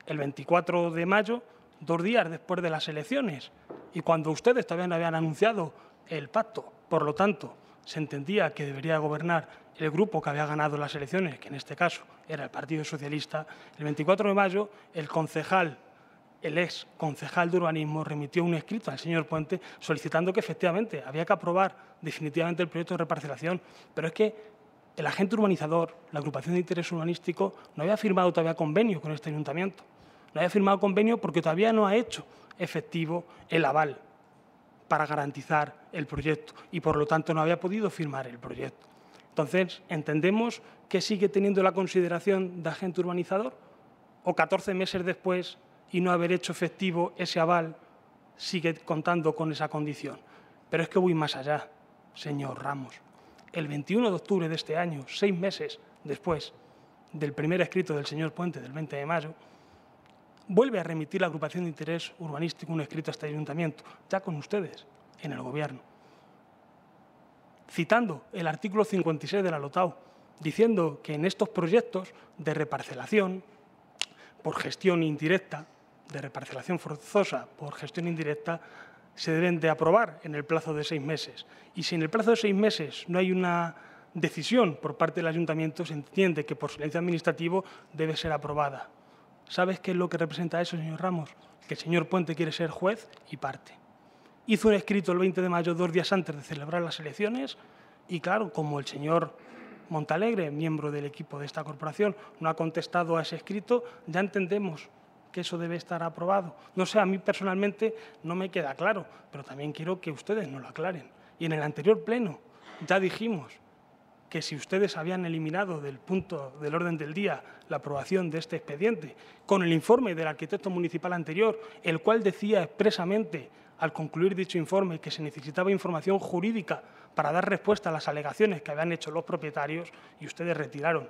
Speaker 5: El 24 de mayo, 2 días después de las elecciones, y cuando ustedes todavía no habían anunciado el pacto, por lo tanto, se entendía que debería gobernar el grupo que había ganado las elecciones, que en este caso era el Partido Socialista, el 24 de mayo el ex concejal de urbanismo remitió un escrito al señor Puente solicitando que efectivamente había que aprobar definitivamente el proyecto de reparcelación, pero es que el agente urbanizador, la agrupación de interés urbanístico, no había firmado todavía convenio con este ayuntamiento. No había firmado convenio porque todavía no ha hecho efectivo el aval para garantizar el proyecto y, por lo tanto, no había podido firmar el proyecto. Entonces, ¿entendemos que sigue teniendo la consideración de agente urbanizador? ¿O 14 meses después y no haber hecho efectivo ese aval sigue contando con esa condición? Pero es que voy más allá, señor Ramos. El 21 de octubre de este año, 6 meses después del primer escrito del señor Puente, del 20 de mayo, vuelve a remitir la agrupación de interés urbanístico un escrito a este ayuntamiento, ya con ustedes, en el Gobierno, citando el artículo 56 de la LOTAU, diciendo que en estos proyectos de reparcelación por gestión indirecta, de reparcelación forzosa por gestión indirecta, se deben de aprobar en el plazo de 6 meses. Y si en el plazo de 6 meses no hay una decisión por parte del ayuntamiento, se entiende que por silencio administrativo debe ser aprobada. ¿Sabes qué es lo que representa eso, señor Ramos? Que el señor Puente quiere ser juez y parte. Hizo un escrito el 20 de mayo, 2 días antes de celebrar las elecciones, y claro, como el señor Montalegre, miembro del equipo de esta corporación, no ha contestado a ese escrito, ya entendemos que eso debe estar aprobado. No sé, a mí personalmente no me queda claro, pero también quiero que ustedes nos lo aclaren. Y en el anterior pleno ya dijimos que si ustedes habían eliminado del punto del orden del día la aprobación de este expediente, con el informe del arquitecto municipal anterior, el cual decía expresamente al concluir dicho informe, que se necesitaba información jurídica para dar respuesta a las alegaciones que habían hecho los propietarios, y ustedes retiraron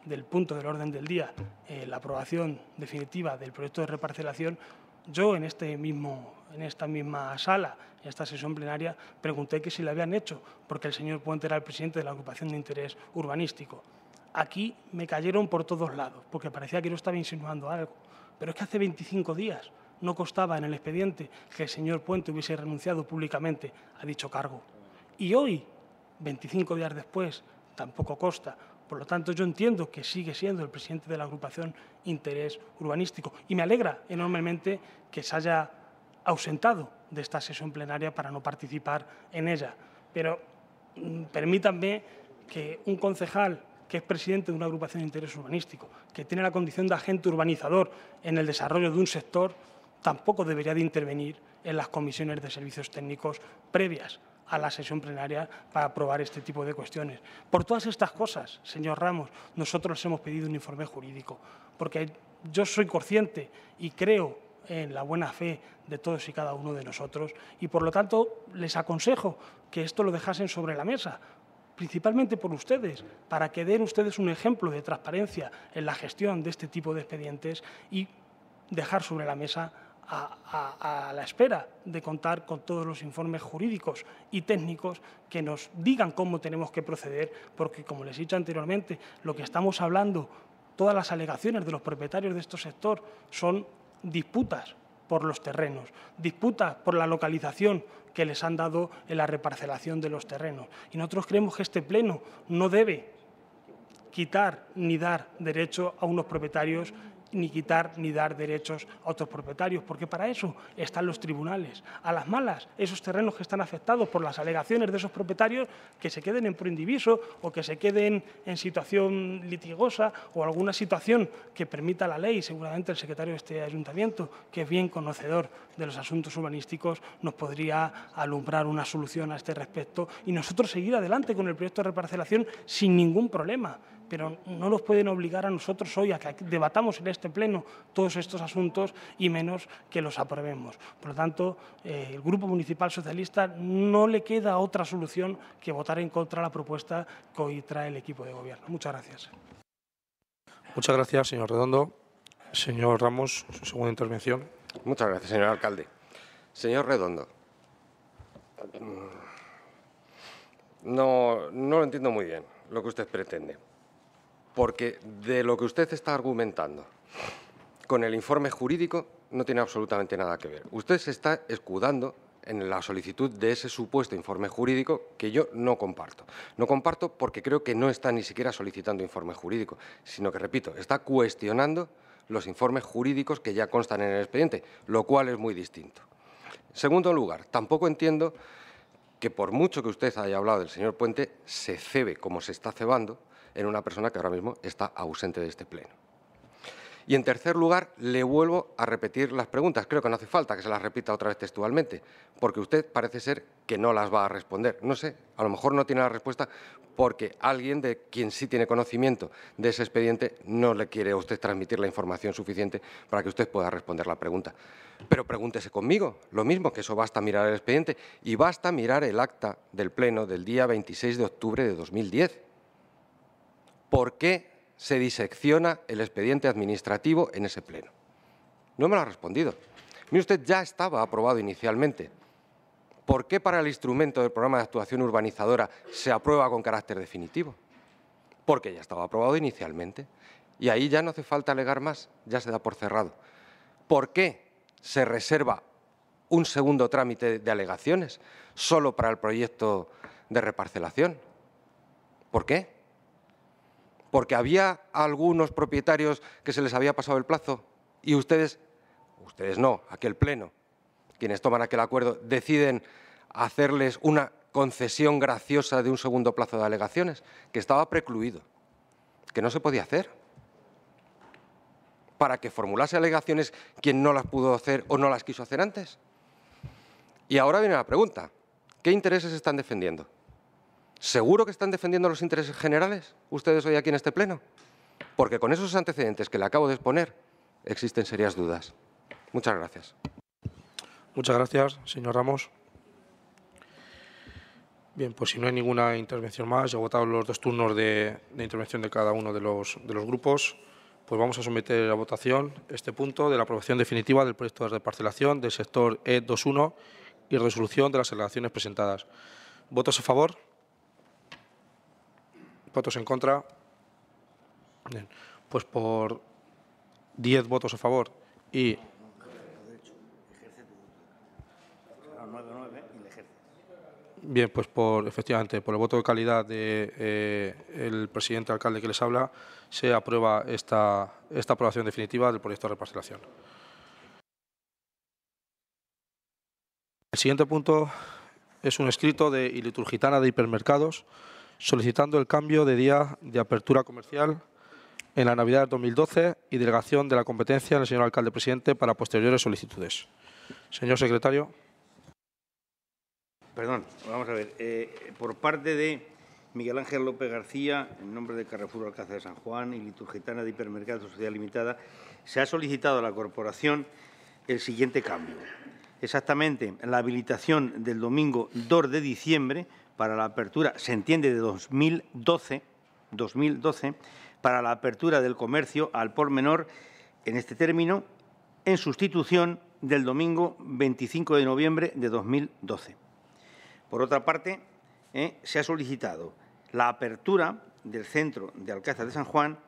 Speaker 5: del punto del orden del día la aprobación definitiva del proyecto de reparcelación, yo en esta misma sala, en esta sesión plenaria, pregunté que si lo habían hecho, porque el señor Puente era el presidente de la agrupación de interés urbanístico. Aquí me cayeron por todos lados, porque parecía que yo estaba insinuando algo. Pero es que hace 25 días no constaba en el expediente que el señor Puente hubiese renunciado públicamente a dicho cargo. Y hoy, 25 días después, tampoco consta. Por lo tanto, yo entiendo que sigue siendo el presidente de la agrupación Interés Urbanístico. Y me alegra enormemente que se haya ausentado de esta sesión plenaria para no participar en ella. Pero permítanme que un concejal que es presidente de una agrupación de interés urbanístico, que tiene la condición de agente urbanizador en el desarrollo de un sector, tampoco debería de intervenir en las comisiones de servicios técnicos previas a la sesión plenaria para aprobar este tipo de cuestiones. Por todas estas cosas, señor Ramos, nosotros hemos pedido un informe jurídico, porque yo soy consciente y creo en la buena fe de todos y cada uno de nosotros y, por lo tanto, les aconsejo que esto lo dejasen sobre la mesa, principalmente por ustedes, para que den ustedes un ejemplo de transparencia en la gestión de este tipo de expedientes y dejar sobre la mesa a la espera de contar con todos los informes jurídicos y técnicos que nos digan cómo tenemos que proceder, porque, como les he dicho anteriormente, lo que estamos hablando, todas las alegaciones de los propietarios de este sector son disputas por los terrenos, disputas por la localización que les han dado en la reparcelación de los terrenos. Y nosotros creemos que este Pleno no debe quitar ni dar derecho a unos propietarios, ni quitar ni dar derechos a otros propietarios, porque para eso están los tribunales. A las malas, esos terrenos que están afectados por las alegaciones de esos propietarios, que se queden en proindiviso o que se queden en situación litigosa o alguna situación que permita la ley. Seguramente el secretario de este ayuntamiento, que es bien conocedor de los asuntos urbanísticos, nos podría alumbrar una solución a este respecto y nosotros seguir adelante con el proyecto de reparcelación sin ningún problema. Pero no nos pueden obligar a nosotros hoy a que debatamos en este Pleno todos estos asuntos y menos que los aprobemos. Por lo tanto, el Grupo Municipal Socialista no le queda otra solución que votar en contra de la propuesta que hoy trae el equipo de gobierno. Muchas gracias.
Speaker 2: Muchas gracias, señor Redondo. Señor Ramos, su segunda intervención.
Speaker 6: Muchas gracias, señor alcalde. Señor Redondo, no lo entiendo muy bien lo que usted pretende. Porque de lo que usted está argumentando con el informe jurídico no tiene absolutamente nada que ver. Usted se está escudando en la solicitud de ese supuesto informe jurídico que yo no comparto. No comparto porque creo que no está ni siquiera solicitando informe jurídico, sino que, repito, está cuestionando los informes jurídicos que ya constan en el expediente, lo cual es muy distinto. En segundo lugar, tampoco entiendo que por mucho que usted haya hablado del señor Puente, se cebe como se está cebando en una persona que ahora mismo está ausente de este Pleno. Y, en tercer lugar, le vuelvo a repetir las preguntas. Creo que no hace falta que se las repita otra vez textualmente, porque usted parece ser que no las va a responder. No sé, a lo mejor no tiene la respuesta porque alguien de quien sí tiene conocimiento de ese expediente no le quiere a usted transmitir la información suficiente para que usted pueda responder la pregunta. Pero pregúntese conmigo, lo mismo, que eso basta mirar el expediente y basta mirar el acta del Pleno del día 26 de octubre de 2010. ¿Por qué se disecciona el expediente administrativo en ese Pleno? No me lo ha respondido. Mire usted, ya estaba aprobado inicialmente. ¿Por qué para el instrumento del programa de actuación urbanizadora se aprueba con carácter definitivo? Porque ya estaba aprobado inicialmente. Y ahí ya no hace falta alegar más, ya se da por cerrado. ¿Por qué se reserva un segundo trámite de alegaciones solo para el proyecto de reparcelación? ¿Por qué? Porque había algunos propietarios que se les había pasado el plazo y ustedes no, aquel Pleno, quienes toman aquel acuerdo, deciden hacerles una concesión graciosa de un segundo plazo de alegaciones, que estaba precluido, que no se podía hacer, para que formulase alegaciones quien no las pudo hacer o no las quiso hacer antes. Y ahora viene la pregunta, ¿qué intereses están defendiendo? ¿Seguro que están defendiendo los intereses generales ustedes hoy aquí en este Pleno? Porque con esos antecedentes que le acabo de exponer existen serias dudas. Muchas gracias.
Speaker 2: Muchas gracias, señor Ramos. Bien, pues si no hay ninguna intervención más, ya he votado los 2 turnos de intervención de cada uno de los grupos, pues vamos a someter a votación este punto de la aprobación definitiva del proyecto de reparcelación del sector E21 y resolución de las alegaciones presentadas. ¿Votos a favor? ¿Votos en contra? Bien, pues por 10 votos a favor y... Bien, pues efectivamente, por el voto de calidad del presidente alcalde que les habla, se aprueba esta aprobación definitiva del proyecto de reparcelación. El siguiente punto es un escrito de Iliturgitana de Hipermercados solicitando el cambio de día de apertura comercial en la Navidad del 2012 y delegación de la competencia en el señor alcalde presidente para posteriores solicitudes. Señor secretario.
Speaker 4: Perdón, vamos a ver. Por parte de Miguel Ángel López García, en nombre de Carrefour Alcázar de San Juan y Liturgitana de Hipermercados Sociedad Limitada, se ha solicitado a la corporación el siguiente cambio. Exactamente, la habilitación del domingo 2 de diciembre para la apertura, se entiende de 2012, para la apertura del comercio al por menor en este término, en sustitución del domingo 25 de noviembre de 2012. Por otra parte, se ha solicitado la apertura del centro de Alcázar de San Juan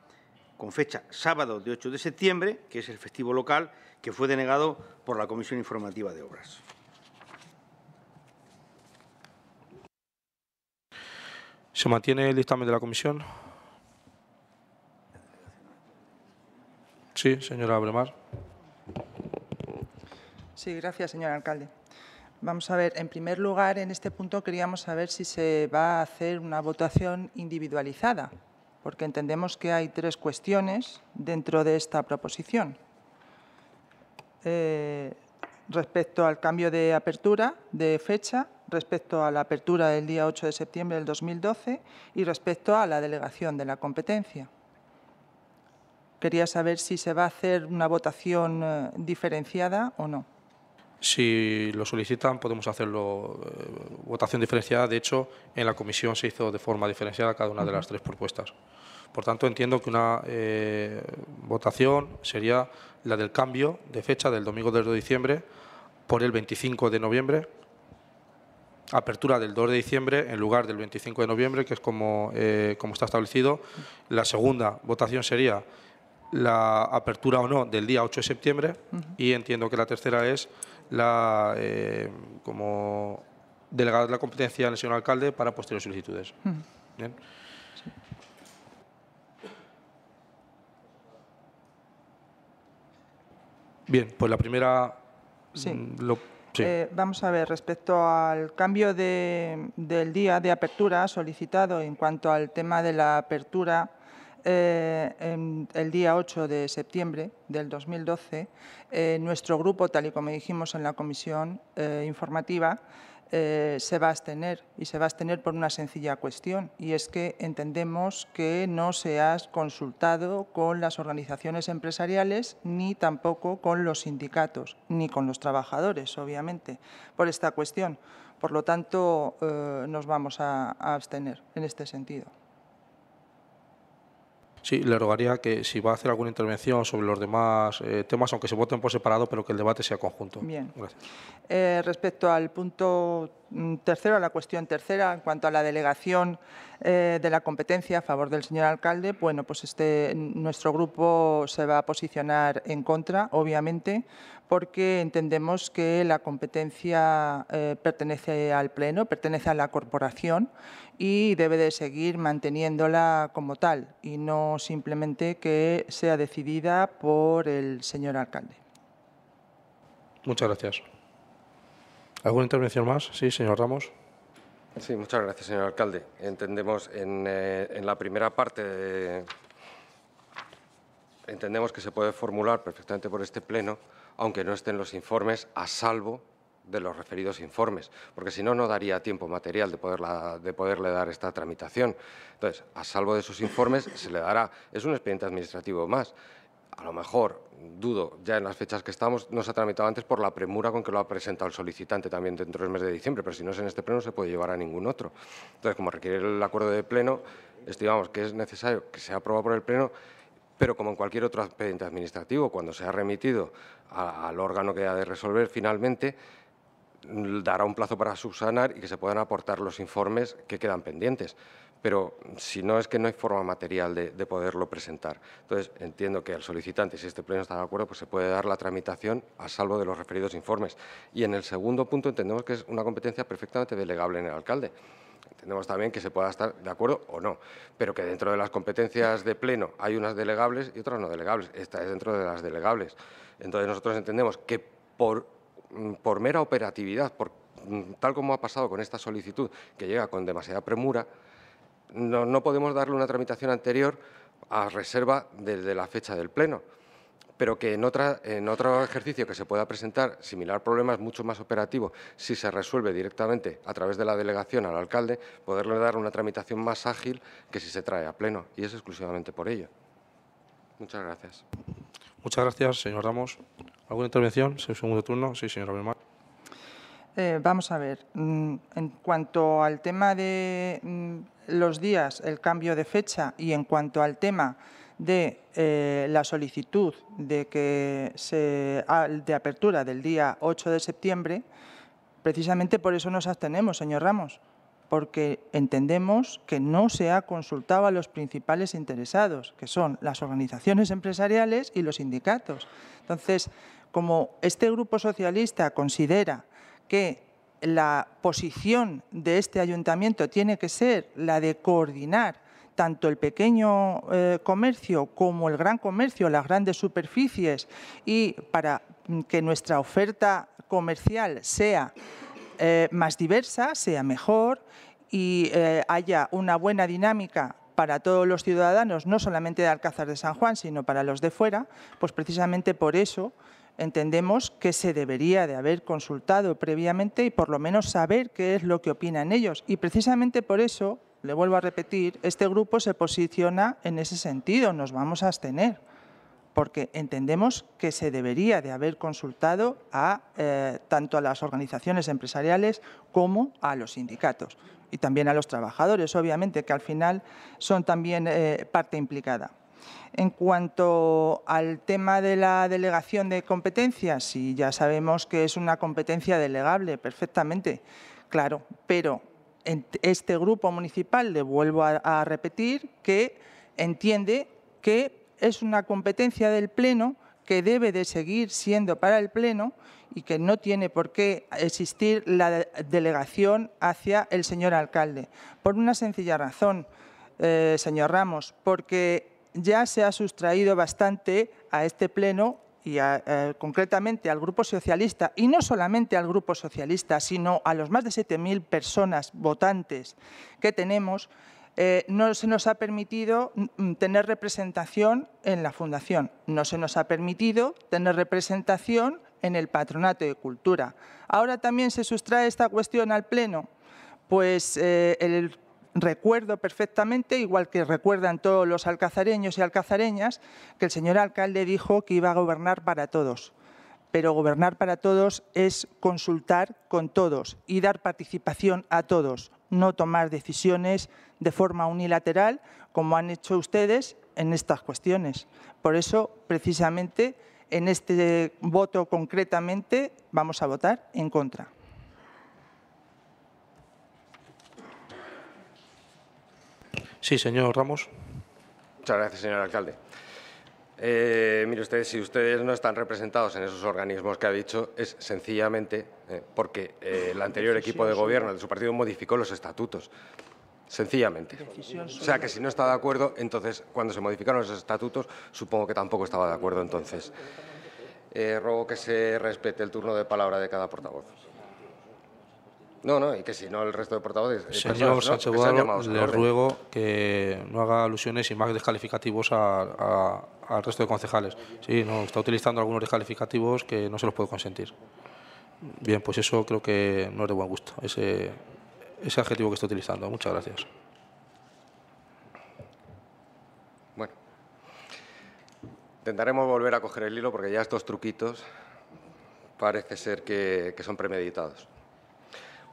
Speaker 4: con fecha sábado de 8 de septiembre, que es el festivo local, que fue denegado por la Comisión Informativa de Obras.
Speaker 2: ¿Se mantiene el dictamen de la comisión? Sí, señora Bremar.
Speaker 7: Sí, gracias, señor alcalde. Vamos a ver, en primer lugar, en este punto queríamos saber si se va a hacer una votación individualizada, porque entendemos que hay 3 cuestiones dentro de esta proposición. Respecto al cambio de apertura, de fecha, respecto a la apertura del día 8 de septiembre del 2012 y respecto a la delegación de la competencia. Quería saber si se va a hacer una votación diferenciada o no.
Speaker 2: Si lo solicitan, podemos hacerlo votación diferenciada. De hecho, en la comisión se hizo de forma diferenciada cada una de las 3 propuestas. Por tanto, entiendo que una votación sería la del cambio de fecha del domingo 2 de diciembre por el 25 de noviembre, apertura del 2 de diciembre en lugar del 25 de noviembre, que es como está establecido. La segunda votación sería la apertura o no del día 8 de septiembre y entiendo que la tercera es la como delegada de la competencia en el señor alcalde para posteriores solicitudes. Bien.
Speaker 7: Sí.
Speaker 2: Bien, pues la primera...
Speaker 7: Sí.
Speaker 2: Sí.
Speaker 7: Vamos a ver, respecto al cambio del día de apertura solicitado en cuanto al tema de la apertura el día 8 de septiembre del 2012, nuestro grupo, tal y como dijimos en la comisión informativa, se va a abstener, y se va a abstener por una sencilla cuestión, y es que entendemos que no se ha consultado con las organizaciones empresariales ni tampoco con los sindicatos, ni con los trabajadores, obviamente, por esta cuestión. Por lo tanto, nos vamos a abstener en este sentido.
Speaker 2: Sí, le rogaría que si va a hacer alguna intervención sobre los demás temas, aunque se voten por separado, pero que el debate sea conjunto.
Speaker 7: Bien.
Speaker 2: Gracias.
Speaker 7: Respecto al punto tercero, a la cuestión tercera, en cuanto a la delegación de la competencia a favor del señor alcalde, bueno, pues nuestro grupo se va a posicionar en contra, obviamente, porque entendemos que la competencia pertenece al Pleno, pertenece a la corporación y debe de seguir manteniéndola como tal y no simplemente que sea decidida por el señor alcalde.
Speaker 2: Muchas gracias. ¿Alguna intervención más? Sí, señor Ramos.
Speaker 6: Sí, muchas gracias, señor alcalde. Entendemos en la primera parte, entendemos que se puede formular perfectamente por este Pleno, aunque no estén los informes, a salvo de los referidos informes, porque si no, no daría tiempo material de poderle dar esta tramitación. Entonces, a salvo de esos informes, se le dará, es un expediente administrativo más, a lo mejor, dudo, ya en las fechas que estamos, no se ha tramitado antes por la premura con que lo ha presentado el solicitante también dentro del mes de diciembre, pero si no es en este pleno no se puede llevar a ningún otro. Entonces, como requiere el acuerdo de pleno, estimamos que es necesario que sea aprobado por el pleno, pero como en cualquier otro expediente administrativo, cuando sea remitido al órgano que ha de resolver finalmente, dará un plazo para subsanar y que se puedan aportar los informes que quedan pendientes. Pero si no, es que no hay forma material de poderlo presentar. Entonces, entiendo que al solicitante, si este pleno está de acuerdo, pues se puede dar la tramitación a salvo de los referidos informes. Y en el segundo punto entendemos que es una competencia perfectamente delegable en el alcalde. Entendemos también que se pueda estar de acuerdo o no, pero que dentro de las competencias de pleno hay unas delegables y otras no delegables. Esta es dentro de las delegables. Entonces, nosotros entendemos que por mera operatividad, tal como ha pasado con esta solicitud, que llega con demasiada premura, no podemos darle una tramitación anterior a reserva de la fecha del pleno, pero que en otro ejercicio que se pueda presentar similar problema es mucho más operativo si se resuelve directamente a través de la delegación al alcalde, poderle dar una tramitación más ágil que si se trae a pleno, y es exclusivamente por ello. Muchas gracias.
Speaker 2: Muchas gracias, señor Ramos. ¿Alguna intervención? Segundo turno. Sí, señora Belmar.
Speaker 7: Vamos a ver. En cuanto al tema de los días, el cambio de fecha, y en cuanto al tema de la solicitud de apertura del día 8 de septiembre, precisamente por eso nos abstenemos, señor Ramos, porque entendemos que no se ha consultado a los principales interesados, que son las organizaciones empresariales y los sindicatos. Entonces, como este Grupo Socialista considera que la posición de este ayuntamiento tiene que ser la de coordinar tanto el pequeño comercio como el gran comercio, las grandes superficies, y para que nuestra oferta comercial sea más diversa, sea mejor y haya una buena dinámica para todos los ciudadanos, no solamente de Alcázar de San Juan, sino para los de fuera, pues precisamente por eso entendemos que se debería de haber consultado previamente y por lo menos saber qué es lo que opinan ellos. Y precisamente por eso, le vuelvo a repetir, este grupo se posiciona en ese sentido, nos vamos a abstener, porque entendemos que se debería de haber consultado tanto a las organizaciones empresariales como a los sindicatos y también a los trabajadores, obviamente, que al final son también parte implicada. En cuanto al tema de la delegación de competencias, sí, ya sabemos que es una competencia delegable, perfectamente, claro, pero en este grupo municipal, le vuelvo a repetir, que entiende que es una competencia del Pleno que debe de seguir siendo para el Pleno y que no tiene por qué existir la delegación hacia el señor alcalde. Por una sencilla razón, señor Ramos, porque ya se ha sustraído bastante a este Pleno y concretamente al Grupo Socialista, y no solamente al Grupo Socialista, sino a los más de 7.000 personas votantes que tenemos, no se nos ha permitido tener representación en la Fundación, no se nos ha permitido tener representación en el Patronato de Cultura. Ahora también se sustrae esta cuestión al Pleno, pues recuerdo perfectamente, igual que recuerdan todos los alcazareños y alcazareñas, que el señor alcalde dijo que iba a gobernar para todos. Pero gobernar para todos es consultar con todos y dar participación a todos, no tomar decisiones de forma unilateral, como han hecho ustedes en estas cuestiones. Por eso, precisamente, en este voto concretamente, vamos a votar en contra.
Speaker 2: Sí, señor Ramos.
Speaker 6: Muchas gracias, señor alcalde. Mire usted, si ustedes no están representados en esos organismos que ha dicho, es sencillamente porque el anterior equipo de gobierno de su partido modificó los estatutos. Sencillamente. O sea, que si no está de acuerdo, entonces, cuando se modificaron los estatutos, supongo que tampoco estaba de acuerdo. Entonces, ruego que se respete el turno de palabra de cada portavoz. No, y que si no el resto de portavoces...
Speaker 2: Señor Sánchez Botaro, le ruego que no haga alusiones y más descalificativos al resto de concejales. Sí, no, está utilizando algunos descalificativos que no se los puedo consentir. Bien, pues eso creo que no es de buen gusto, ese adjetivo que está utilizando. Muchas gracias.
Speaker 6: Bueno. Intentaremos volver a coger el hilo porque ya estos truquitos parece ser que son premeditados.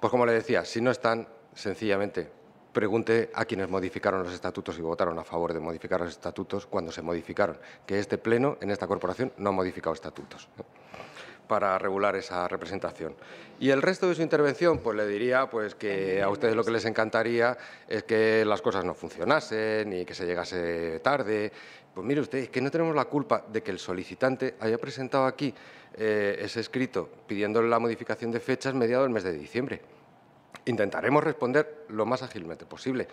Speaker 6: Pues como le decía, si no están, sencillamente pregunte a quienes modificaron los estatutos y votaron a favor de modificar los estatutos cuando se modificaron, que este Pleno en esta corporación no ha modificado estatutos para regular esa representación. Y el resto de su intervención, pues le diría pues, que a ustedes lo que les encantaría es que las cosas no funcionasen y que se llegase tarde. Pues mire usted, es que no tenemos la culpa de que el solicitante haya presentado aquí ese escrito pidiendo la modificación de fechas mediado el mes de diciembre. Intentaremos responder lo más ágilmente posible.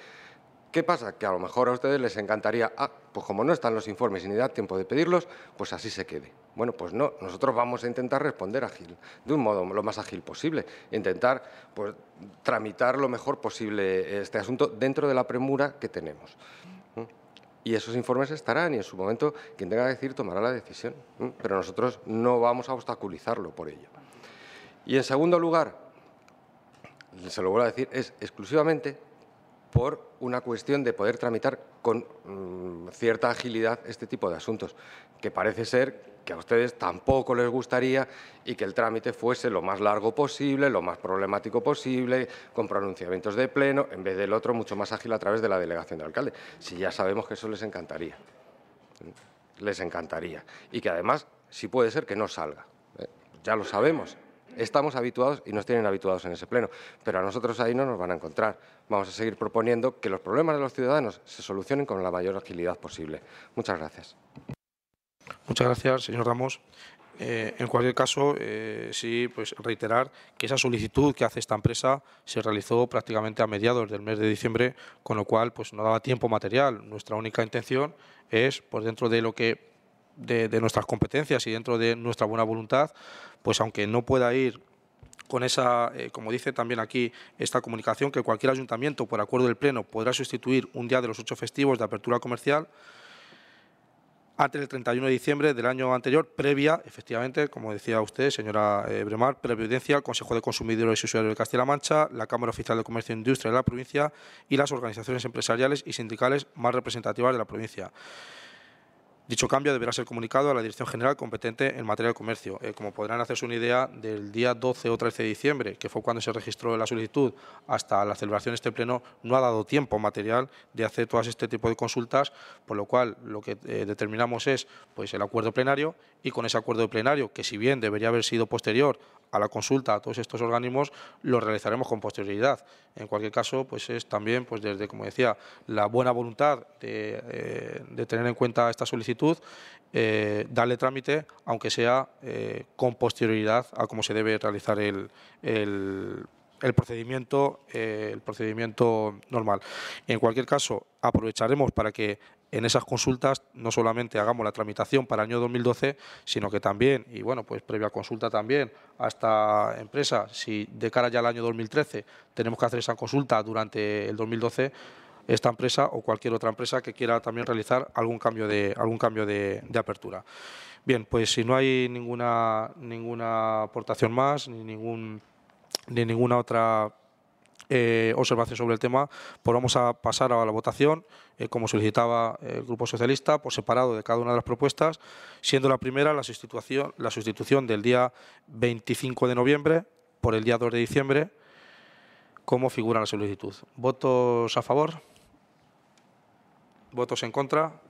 Speaker 6: ¿Qué pasa? Que a lo mejor a ustedes les encantaría, pues como no están los informes y ni da tiempo de pedirlos, pues así se quede. Bueno, pues no, nosotros vamos a intentar responder ágil, de un modo lo más ágil posible, intentar pues, tramitar lo mejor posible este asunto dentro de la premura que tenemos. Y esos informes estarán y en su momento quien tenga que decir tomará la decisión, pero nosotros no vamos a obstaculizarlo por ello. Y en segundo lugar, se lo vuelvo a decir, es exclusivamente por una cuestión de poder tramitar con cierta agilidad este tipo de asuntos, que parece ser que a ustedes tampoco les gustaría y que el trámite fuese lo más largo posible, lo más problemático posible, con pronunciamientos de pleno, en vez del otro mucho más ágil a través de la delegación de alcalde. Si ya sabemos que eso les encantaría. Les encantaría. Y que además, si puede ser que no salga. Ya lo sabemos. Estamos habituados y nos tienen habituados en ese pleno, pero a nosotros ahí no nos van a encontrar. Vamos a seguir proponiendo que los problemas de los ciudadanos se solucionen con la mayor agilidad posible. Muchas gracias.
Speaker 2: Muchas gracias, señor Ramos. En cualquier caso, sí, pues reiterar que esa solicitud que hace esta empresa se realizó prácticamente a mediados del mes de diciembre, con lo cual pues no daba tiempo material. Nuestra única intención es, pues dentro de lo que de nuestras competencias y dentro de nuestra buena voluntad, pues aunque no pueda ir con esa, como dice también aquí esta comunicación, que cualquier ayuntamiento por acuerdo del Pleno podrá sustituir un día de los 8 festivos de apertura comercial antes del 31 de diciembre del año anterior, previa, efectivamente, como decía usted, señora Bremar, previa audiencia al Consejo de Consumidores y Usuarios de Castilla-La Mancha, la Cámara Oficial de Comercio e Industria de la provincia y las organizaciones empresariales y sindicales más representativas de la provincia. Dicho cambio deberá ser comunicado a la Dirección General competente en materia de comercio. Como podrán hacerse una idea, del día 12 o 13 de diciembre, que fue cuando se registró la solicitud, hasta la celebración de este pleno, no ha dado tiempo material de hacer todo este tipo de consultas, por lo cual lo que determinamos es pues, el acuerdo plenario, y con ese acuerdo plenario, que si bien debería haber sido posterior a la consulta a todos estos organismos, lo realizaremos con posterioridad. En cualquier caso, pues es también, pues desde, como decía, la buena voluntad de tener en cuenta esta solicitud, darle trámite, aunque sea con posterioridad a cómo se debe realizar el procedimiento normal. En cualquier caso, aprovecharemos para que en esas consultas no solamente hagamos la tramitación para el año 2012, sino que también, y bueno, pues previa consulta también a esta empresa, si de cara ya al año 2013 tenemos que hacer esa consulta durante el 2012, esta empresa o cualquier otra empresa que quiera también realizar algún cambio de apertura. Bien, pues si no hay ninguna aportación más, ni ninguna otra observación sobre el tema, pues vamos a pasar a la votación, como solicitaba el Grupo Socialista, por separado de cada una de las propuestas, siendo la primera la sustitución del día 25 de noviembre por el día 2 de diciembre, como figura en la solicitud. ¿Votos a favor? ¿Votos en contra?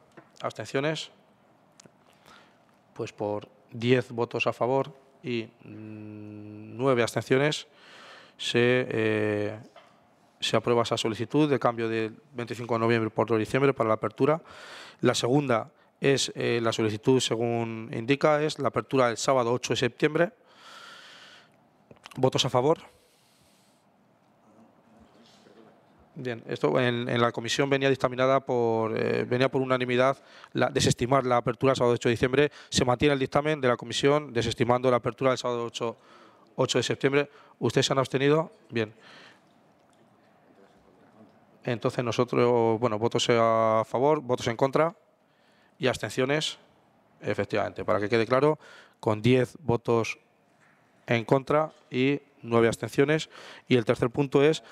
Speaker 2: ¿Abstenciones? Pues por 10 votos a favor y 9 abstenciones se aprueba esa solicitud de cambio del 25 de noviembre por 2 de diciembre para la apertura. La segunda es la solicitud, según indica, es la apertura el sábado 8 de septiembre. ¿Votos a favor? Bien, esto en la comisión venía dictaminada venía por unanimidad desestimar la apertura el sábado 8 de diciembre. Se mantiene el dictamen de la comisión desestimando la apertura el sábado 8 de septiembre. ¿Ustedes se han abstenido? Bien. Entonces nosotros, bueno, votos a favor, votos en contra y abstenciones, efectivamente, para que quede claro, con 10 votos en contra y 9 abstenciones. Y el tercer punto es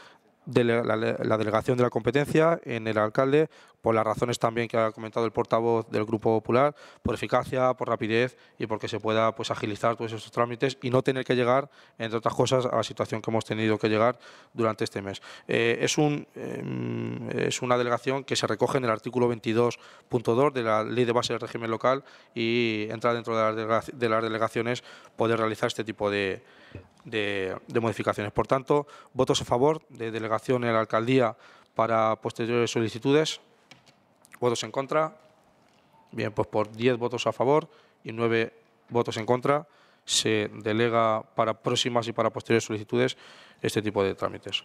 Speaker 2: de la delegación de la competencia en el alcalde por las razones también que ha comentado el portavoz del Grupo Popular, por eficacia, por rapidez y porque se pueda pues agilizar todos esos trámites y no tener que llegar, entre otras cosas, a la situación que hemos tenido que llegar durante este mes. Es una delegación que se recoge en el artículo 22.2 de la Ley de Base del Régimen Local y entra dentro de las delegaciones poder realizar este tipo de modificaciones. Por tanto, votos a favor de delegación en la alcaldía para posteriores solicitudes. ¿Votos en contra? Bien, pues por 10 votos a favor y 9 votos en contra se delega para próximas y para posteriores solicitudes este tipo de trámites.